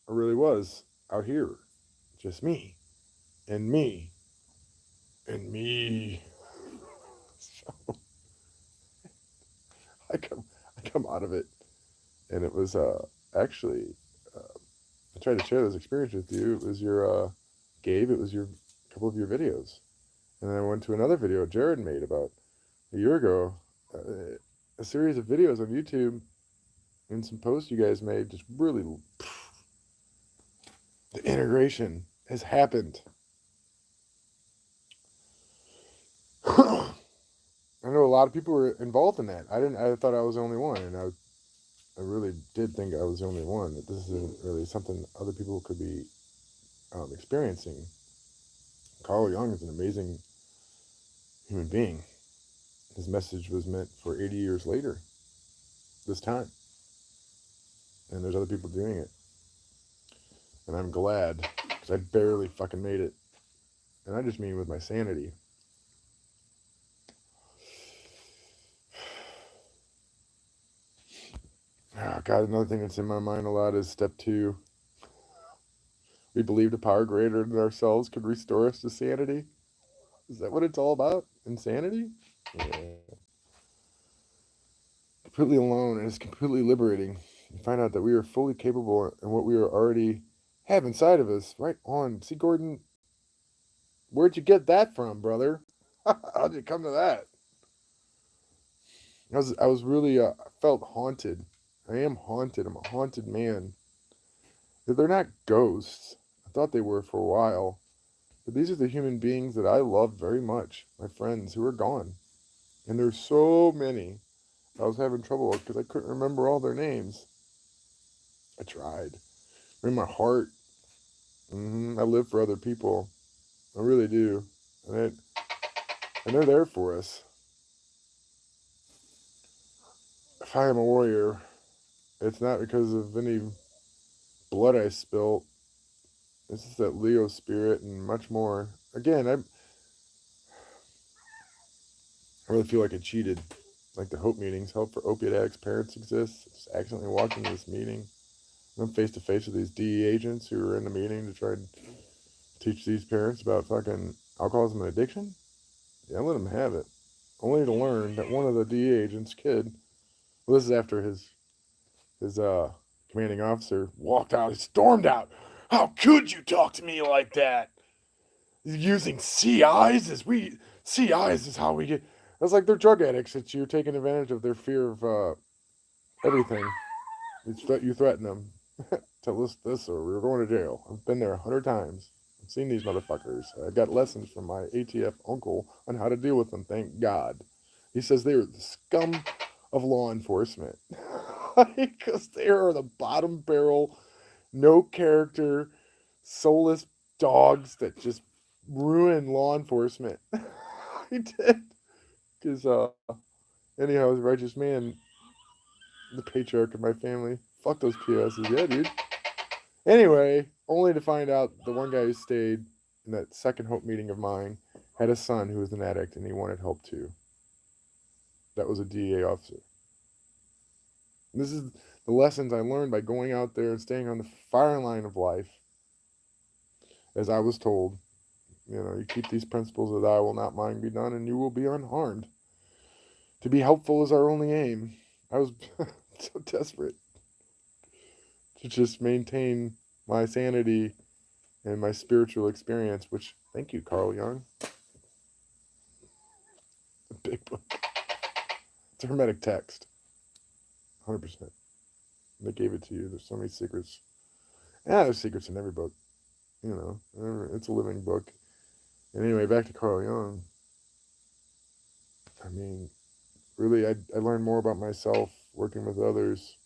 I really was out here, just me, and me, and me. So I come out of it, and it was actually I tried to share this experience with you. It was your Gabe. It was your couple of your videos, and then I went to another video Jared made about a year ago. A series of videos on YouTube and some posts you guys made. Just really, the integration has happened. I know a lot of people were involved in that. I thought I was the only one, and I really did think I was the only one. That this isn't really something other people could be experiencing. Carl Jung is an amazing human being. His message was meant for 80 years later, this time. And there's other people doing it. And I'm glad, because I barely fucking made it. And I just mean with my sanity. Oh, God, another thing that's in my mind a lot is step 2. We believed a power greater than ourselves could restore us to sanity. Is that what it's all about? Insanity? Yeah. Completely alone, and it's completely liberating. You find out that we are fully capable in what we already have inside of us. Right on. See, Gordon, where'd you get that from, brother? How'd you come to that? I was really, felt haunted. I am haunted. I'm a haunted man. They're not ghosts. I thought they were for a while. But these are the human beings that I love very much. My friends who are gone. And there's so many. I was having trouble because I couldn't remember all their names. I tried. They're in my heart. I live for other people. I really do. And they're there for us. If I am a warrior, it's not because of any blood I spilt. It's just that Leo spirit and much more. Again, I really feel like I cheated. Like the Hope meetings, Hope for Opiate Addicts Parents exists. Just accidentally walked into this meeting. I'm face to face with these DE agents who were in the meeting to try to teach these parents about fucking alcoholism and addiction. Yeah, I let them have it. Only to learn that one of the DE agents' kid, well, this is after his commanding officer walked out, he stormed out. How could you talk to me like that? Using CIs is how we get. I was like, they're drug addicts. It's you're taking advantage of their fear of everything. You threaten them. Tell us this or we're going to jail. I've been there 100 times. I've seen these motherfuckers. I got lessons from my ATF uncle on how to deal with them, thank God. He says they are the scum of law enforcement. Because they are the bottom barrel, no character, soulless dogs that just ruin law enforcement. He did. Because, anyhow, I was a righteous man, the patriarch of my family. Fuck those POSs. Yeah, dude. Anyway, only to find out the one guy who stayed in that second Hope meeting of mine had a son who was an addict and he wanted help too. That was a DEA officer. This is the lessons I learned by going out there and staying on the firing line of life. As I was told, you keep these principles that I will not mind be done and you will be unharmed. To be helpful is our only aim. I was so desperate to just maintain my sanity and my spiritual experience, which, thank you, Carl Jung. A big book. It's a Hermetic text. 100%. They gave it to you. There's so many secrets. Yeah, there's secrets in every book. It's a living book. And anyway, back to Carl Jung. I mean, really, I learned more about myself working with others.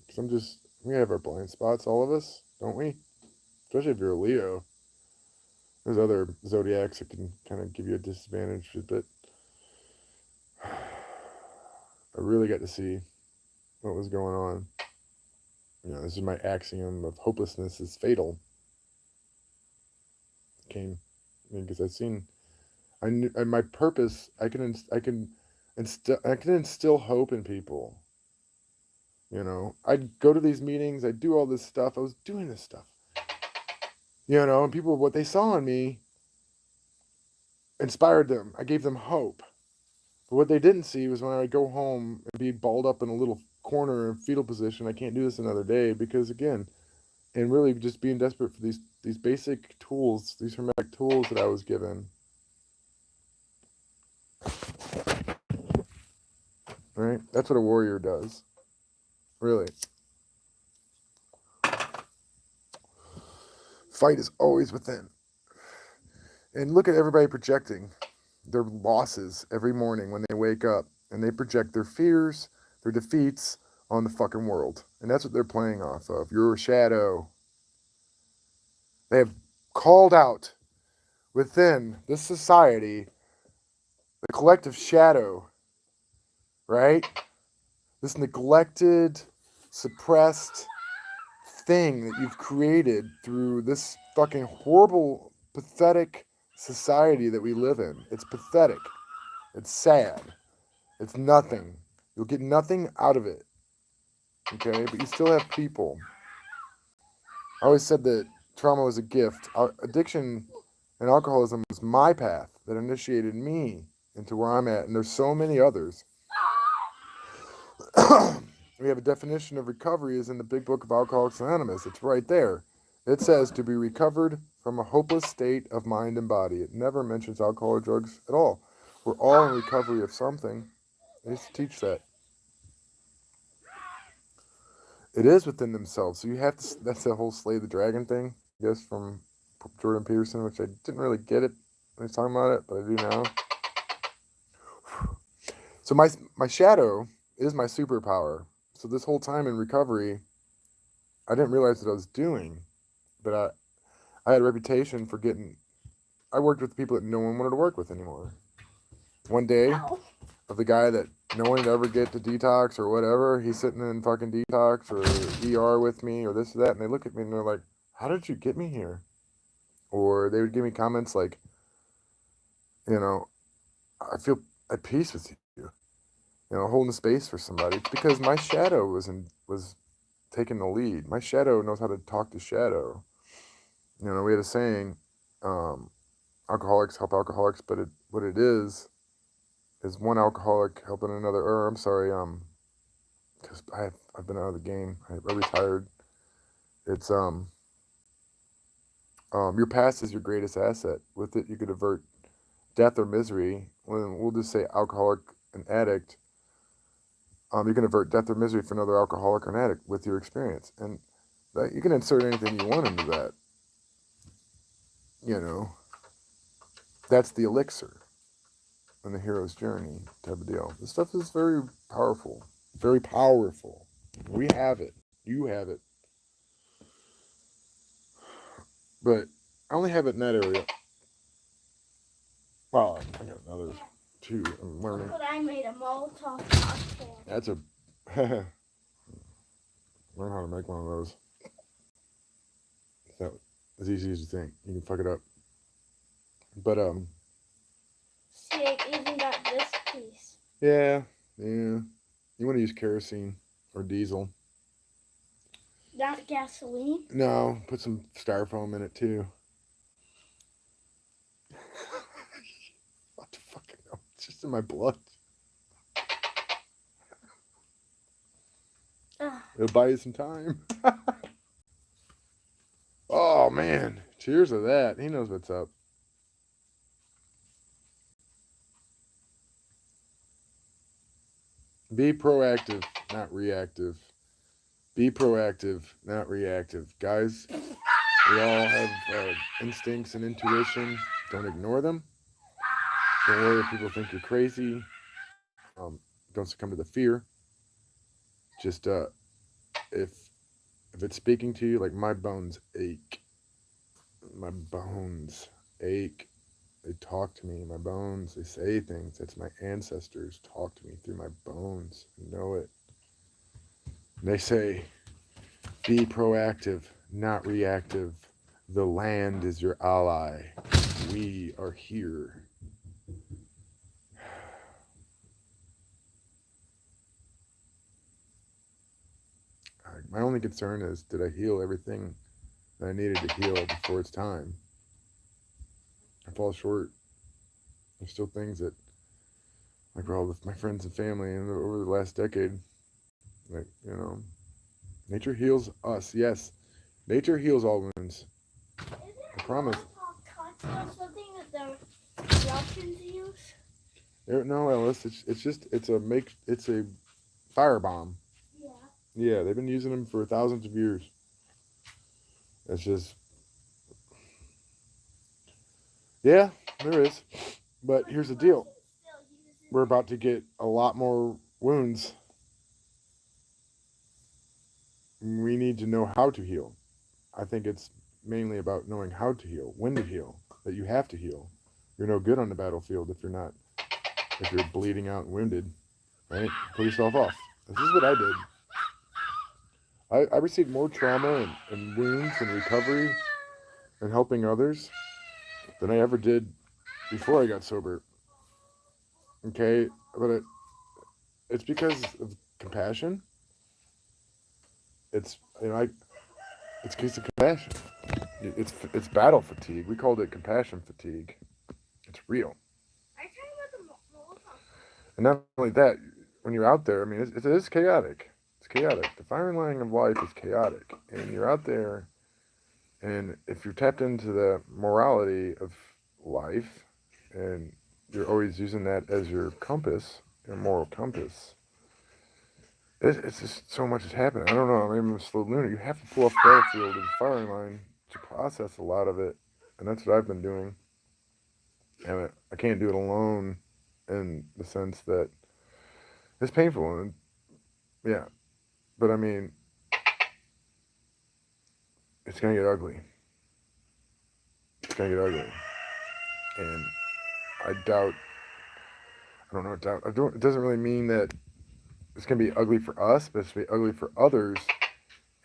Because we have our blind spots, all of us, don't we? Especially if you're a Leo. There's other zodiacs that can kind of give you a disadvantage, but I really got to see what was going on. This is my axiom of hopelessness is fatal. Because I've seen, my purpose. I can instill hope in people. I'd go to these meetings. I'd do all this stuff. I was doing this stuff. And people, what they saw in me inspired them. I gave them hope. But what they didn't see was when I would go home and be balled up in a little corner in fetal position. I can't do this another day because, again, and really just being desperate for these basic tools, these hermetic tools that I was given. Right? That's what a warrior does. Really. Fight is always within. And look at everybody projecting their losses every morning when they wake up. And they project their fears, their defeats on the fucking world. And that's what they're playing off of. You're a shadow. They have called out within this society the collective shadow, right? This neglected, suppressed thing that you've created through this fucking horrible, pathetic society that we live in. It's pathetic. It's sad. It's nothing. You'll get nothing out of it. Okay? But you still have people. I always said that trauma was a gift. Addiction and alcoholism was my path that initiated me into where I'm at. And there's so many others. We have a definition of recovery is in the big book of Alcoholics Anonymous. It's right there. It says to be recovered from a hopeless state of mind and body. It never mentions alcohol or drugs at all. We're all in recovery of something. They used to teach that. It is within themselves. So you have to, that's the whole Slay the Dragon thing, I guess, from Jordan Peterson, which I didn't really get it when he was talking about it, but I do now. So my shadow is my superpower. So this whole time in recovery, I didn't realize what I was doing, but I had a reputation for I worked with people that no one wanted to work with anymore. One day, of the guy that no one would ever get to detox or whatever, he's sitting in fucking detox or ER with me or this or that, and they look at me and they're like, how did you get me here? Or they would give me comments like, I feel at peace with you, holding space for somebody. It's because my shadow was taking the lead. My shadow knows how to talk to shadow. We had a saying, alcoholics help alcoholics, but what it is one alcoholic helping another, because I've been out of the game. I retired. It's your past is your greatest asset. With it, you could avert death or misery. We'll just say alcoholic and addict. You can avert death or misery for another alcoholic or an addict with your experience, and that you can insert anything you want into that. That's the elixir in the hero's journey type of deal. This stuff is very powerful. Very powerful. We have it. You have it. But I only have it in that area. Well, I got another two. I'm Look learning. what I made, a Molotov cocktail. That's a learn how to make one of those. It's not as easy as you think. You can fuck it up. But See, I even got this piece. yeah. You want to use kerosene or diesel. Not gasoline. No, put some styrofoam in it too. What the fucking know? It's just in my blood. Ugh. It'll buy you some time. Oh man, cheers to that. He knows what's up. Be proactive, not reactive. Be proactive, not reactive. Guys, we all have instincts and intuition. Don't ignore them. Don't worry if people think you're crazy. Don't succumb to the fear. Just if it's speaking to you, like my bones ache. My bones ache. They talk to me. My bones. They say things. That's my ancestors talk to me through my bones. I know it. They say, be proactive, not reactive. The land is your ally. We are here. My only concern is, did I heal everything that I needed to heal before it's time? I fall short. There's still things that, like with my friends and family, and over the last decade, like, nature heals us. Yes, nature heals all wounds. I promise. Cocktail something that the Russians use? No, Ellis, it's a firebomb. Yeah. Yeah, they've been using them for thousands of years. It's just, yeah, there is. But here's the deal. We're about to get a lot more wounds. We need to know how to heal. I think it's mainly about knowing how to heal, when to heal, that you have to heal. You're no good on the battlefield if you're bleeding out and wounded, right? Pull yourself off. This is what I did. I received more trauma and wounds and recovery and helping others than I ever did before I got sober. Okay, but it's because of compassion. It's it's because of compassion. It's battle fatigue. We called it compassion fatigue. It's real. Are you talking about the Molotov? And not only that, when you're out there, I mean, it is chaotic. It's chaotic. The firing line of life is chaotic, and you're out there, and if you're tapped into the morality of life, and you're always using that as your compass, your moral compass, it's just so much is happening. I don't know. Maybe I'm a slow lunar. You have to pull off the battlefield of the firing line to process a lot of it, and that's what I've been doing. And I can't do it alone, in the sense that it's painful, and yeah, but I mean, it's gonna get ugly. It's gonna get ugly, and I doubt. I don't know. Doubt. I don't. It doesn't really mean that it's gonna be ugly for us, but it's gonna be ugly for others.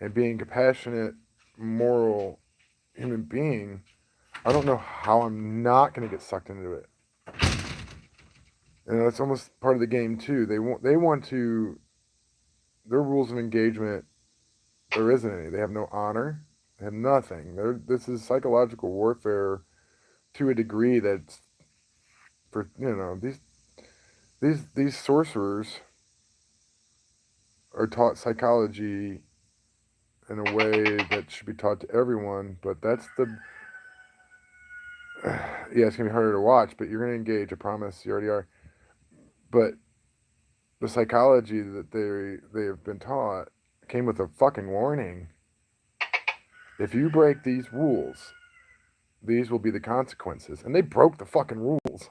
And being compassionate, moral human being, I don't know how I'm not gonna get sucked into it. And that's almost part of the game too. They want to. Their rules of engagement, there isn't any. They have no honor. They have nothing. This is psychological warfare to a degree that's for these sorcerers are taught psychology in a way that should be taught to everyone, but that's the yeah, it's gonna be harder to watch, but you're gonna engage. I promise. You already are. But the psychology that they have been taught came with a fucking warning. If you break these rules, these will be the consequences. And they broke the fucking rules.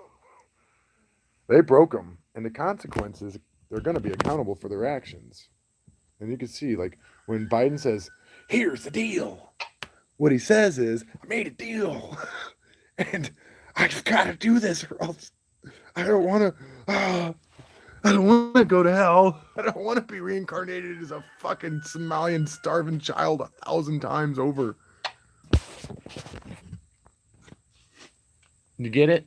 They broke them, and the consequences, they're gonna be accountable for their actions. And you can see, like, when Biden says, "Here's the deal," what he says is, "I made a deal." And I just gotta do this or else I don't want to. I don't want to go to hell. I don't want to be reincarnated as a fucking Somalian starving child 1,000 times over. You get it?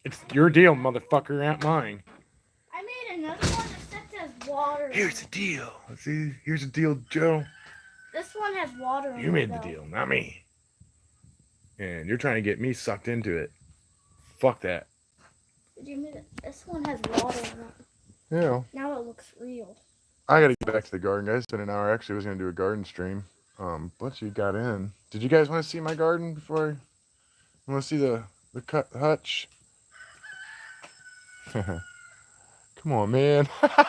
It's your deal, motherfucker, not mine. I made another one that has water. Here's the deal. See, here's the deal, Joe. This one has water in it. You made the though. deal, not me. And you're trying to get me sucked into it. Fuck that. This one has water in it. Yeah. Now it looks real. I gotta get back to the garden, guys. It's been an hour. Actually, I was gonna do a garden stream. Once you got in, did you guys want to see my garden before? I want to see the cut hutch. Come on, man. I don't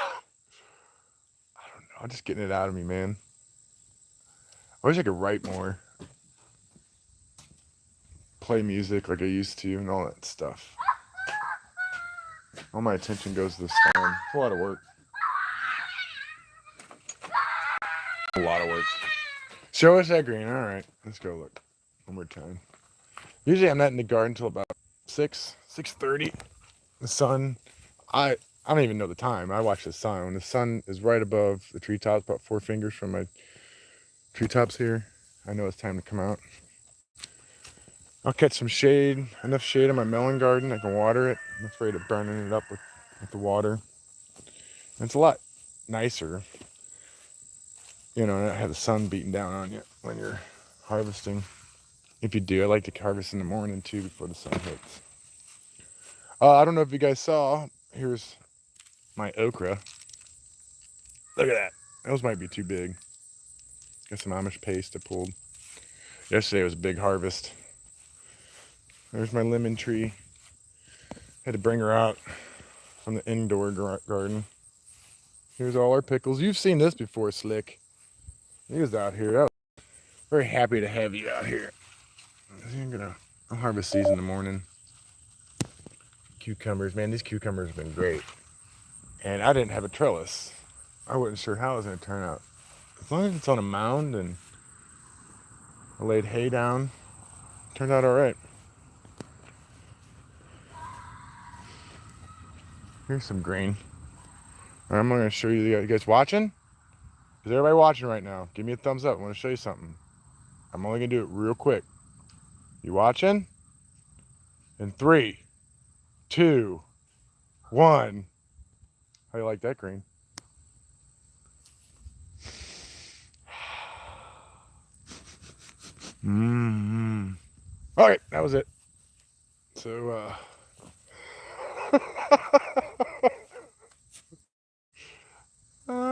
know. I'm just getting it out of me, man. I wish I could write more, play music like I used to, and all that stuff. All my attention goes to this phone. It's a lot of work. A lot of work. Show us that green. All right, let's go look one more time. Usually I'm not in the garden until about 6:30. The sun, I don't even know the time. I watch the sun. When the sun is right above the treetops, about 4 fingers from my treetops here, I know it's time to come out. I'll catch some shade, enough shade in my melon garden. I can water it. I'm afraid of burning it up with the water. And it's a lot nicer, you know, not have the sun beating down on you when you're harvesting. If you do, I like to harvest in the morning too before the sun hits. I don't know if you guys saw, here's my okra. Look at that. Those might be too big. Got some Amish paste I pulled. Yesterday was a big harvest. There's my lemon tree. Had to bring her out from the indoor garden. Here's all our pickles. You've seen this before, Slick. He was out here. I was very happy to have you out here. I'll harvest these in the morning. Cucumbers, man, these cucumbers have been great. And I didn't have a trellis. I wasn't sure how it was going to turn out. As long as it's on a mound and I laid hay down, it turned out all right. Here's some grain. I'm going to show you. You guys watching? Is everybody watching right now? Give me a thumbs up. I want to show you something. I'm only going to do it real quick. You watching? In 3, 2, 1. How you like that green? All right, that was it. So,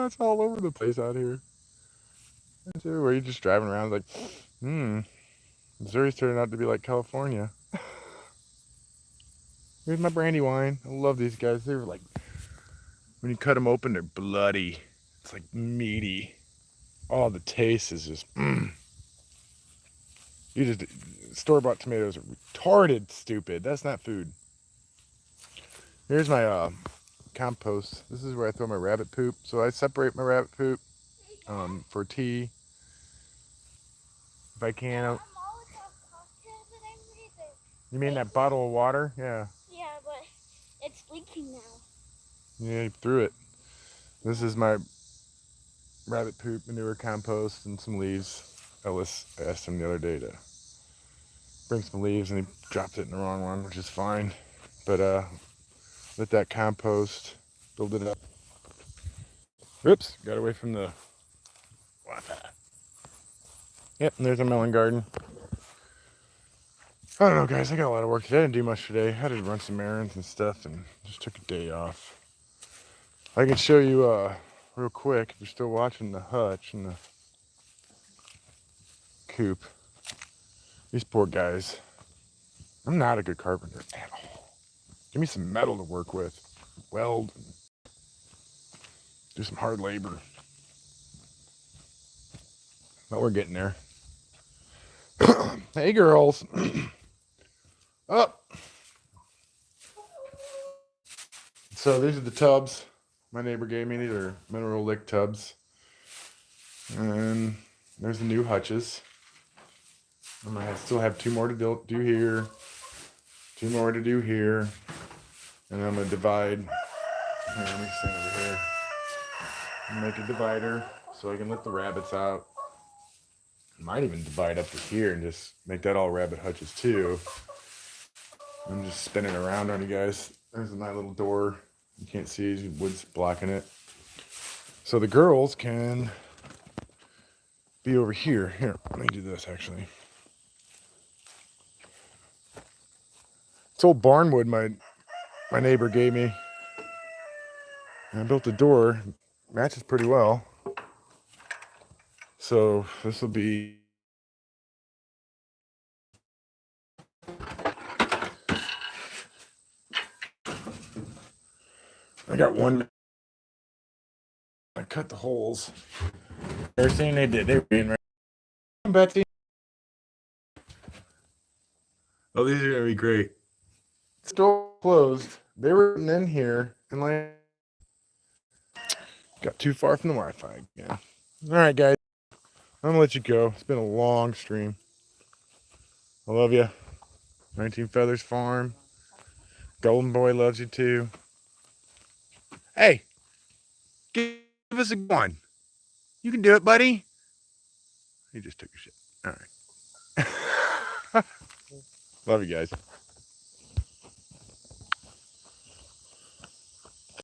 it's all over the place out here. Where you're just driving around like, Missouri's turning out to be like California. Here's my brandy wine. I love these guys. They're like, when you cut them open, they're bloody. It's like meaty. Oh, the taste is just, store-bought tomatoes are retarded stupid. That's not food. Here's my compost. This is where I throw my rabbit poop. So I separate my rabbit poop for tea. If I can. You mean that bottle of water? Yeah. Yeah, but it's leaking now. Yeah, you threw it. This is my rabbit poop, manure compost, and some leaves. Ellis asked him the other day to bring some leaves, and he dropped it in the wrong one, which is fine. But let that compost, build it up. Oops, got away from the Wi-Fi. Yep, and there's a melon garden. I don't know, guys. I got a lot of work today. I didn't do much today. I had to run some errands and stuff, and just took a day off. I can show you real quick if you're still watching the hutch and the coop. These poor guys. I'm not a good carpenter at all. Give me some metal to work with. Weld. Do some hard labor. But we're getting there. Hey, girls. Up. So these are the tubs my neighbor gave me. These are Mineral Lick tubs. And there's the new hutches. I still have 2 more to do here. 2 more to do here. And I'm going to divide. Here, let me stand over here. Make a divider so I can let the rabbits out. I might even divide up to here and just make that all rabbit hutches too. I'm just spinning around on you guys. There's my little door. You can't see, wood's blocking it. So the girls can be over here. Here, let me do this actually. It's old barnwood my neighbor gave me. And I built the door. Matches pretty well. So this will be I got one. I cut the holes. Everything they did, they were being right. Betsy. Oh, these are gonna be great. Still closed. They were in here and like got too far from the Wi-Fi again. All right, guys. I'm gonna let you go. It's been a long stream. I love you. 19 Feathers Farm. Golden Boy loves you too. Hey, give us a one. You can do it, buddy. He just took a shit. All right. Love you guys.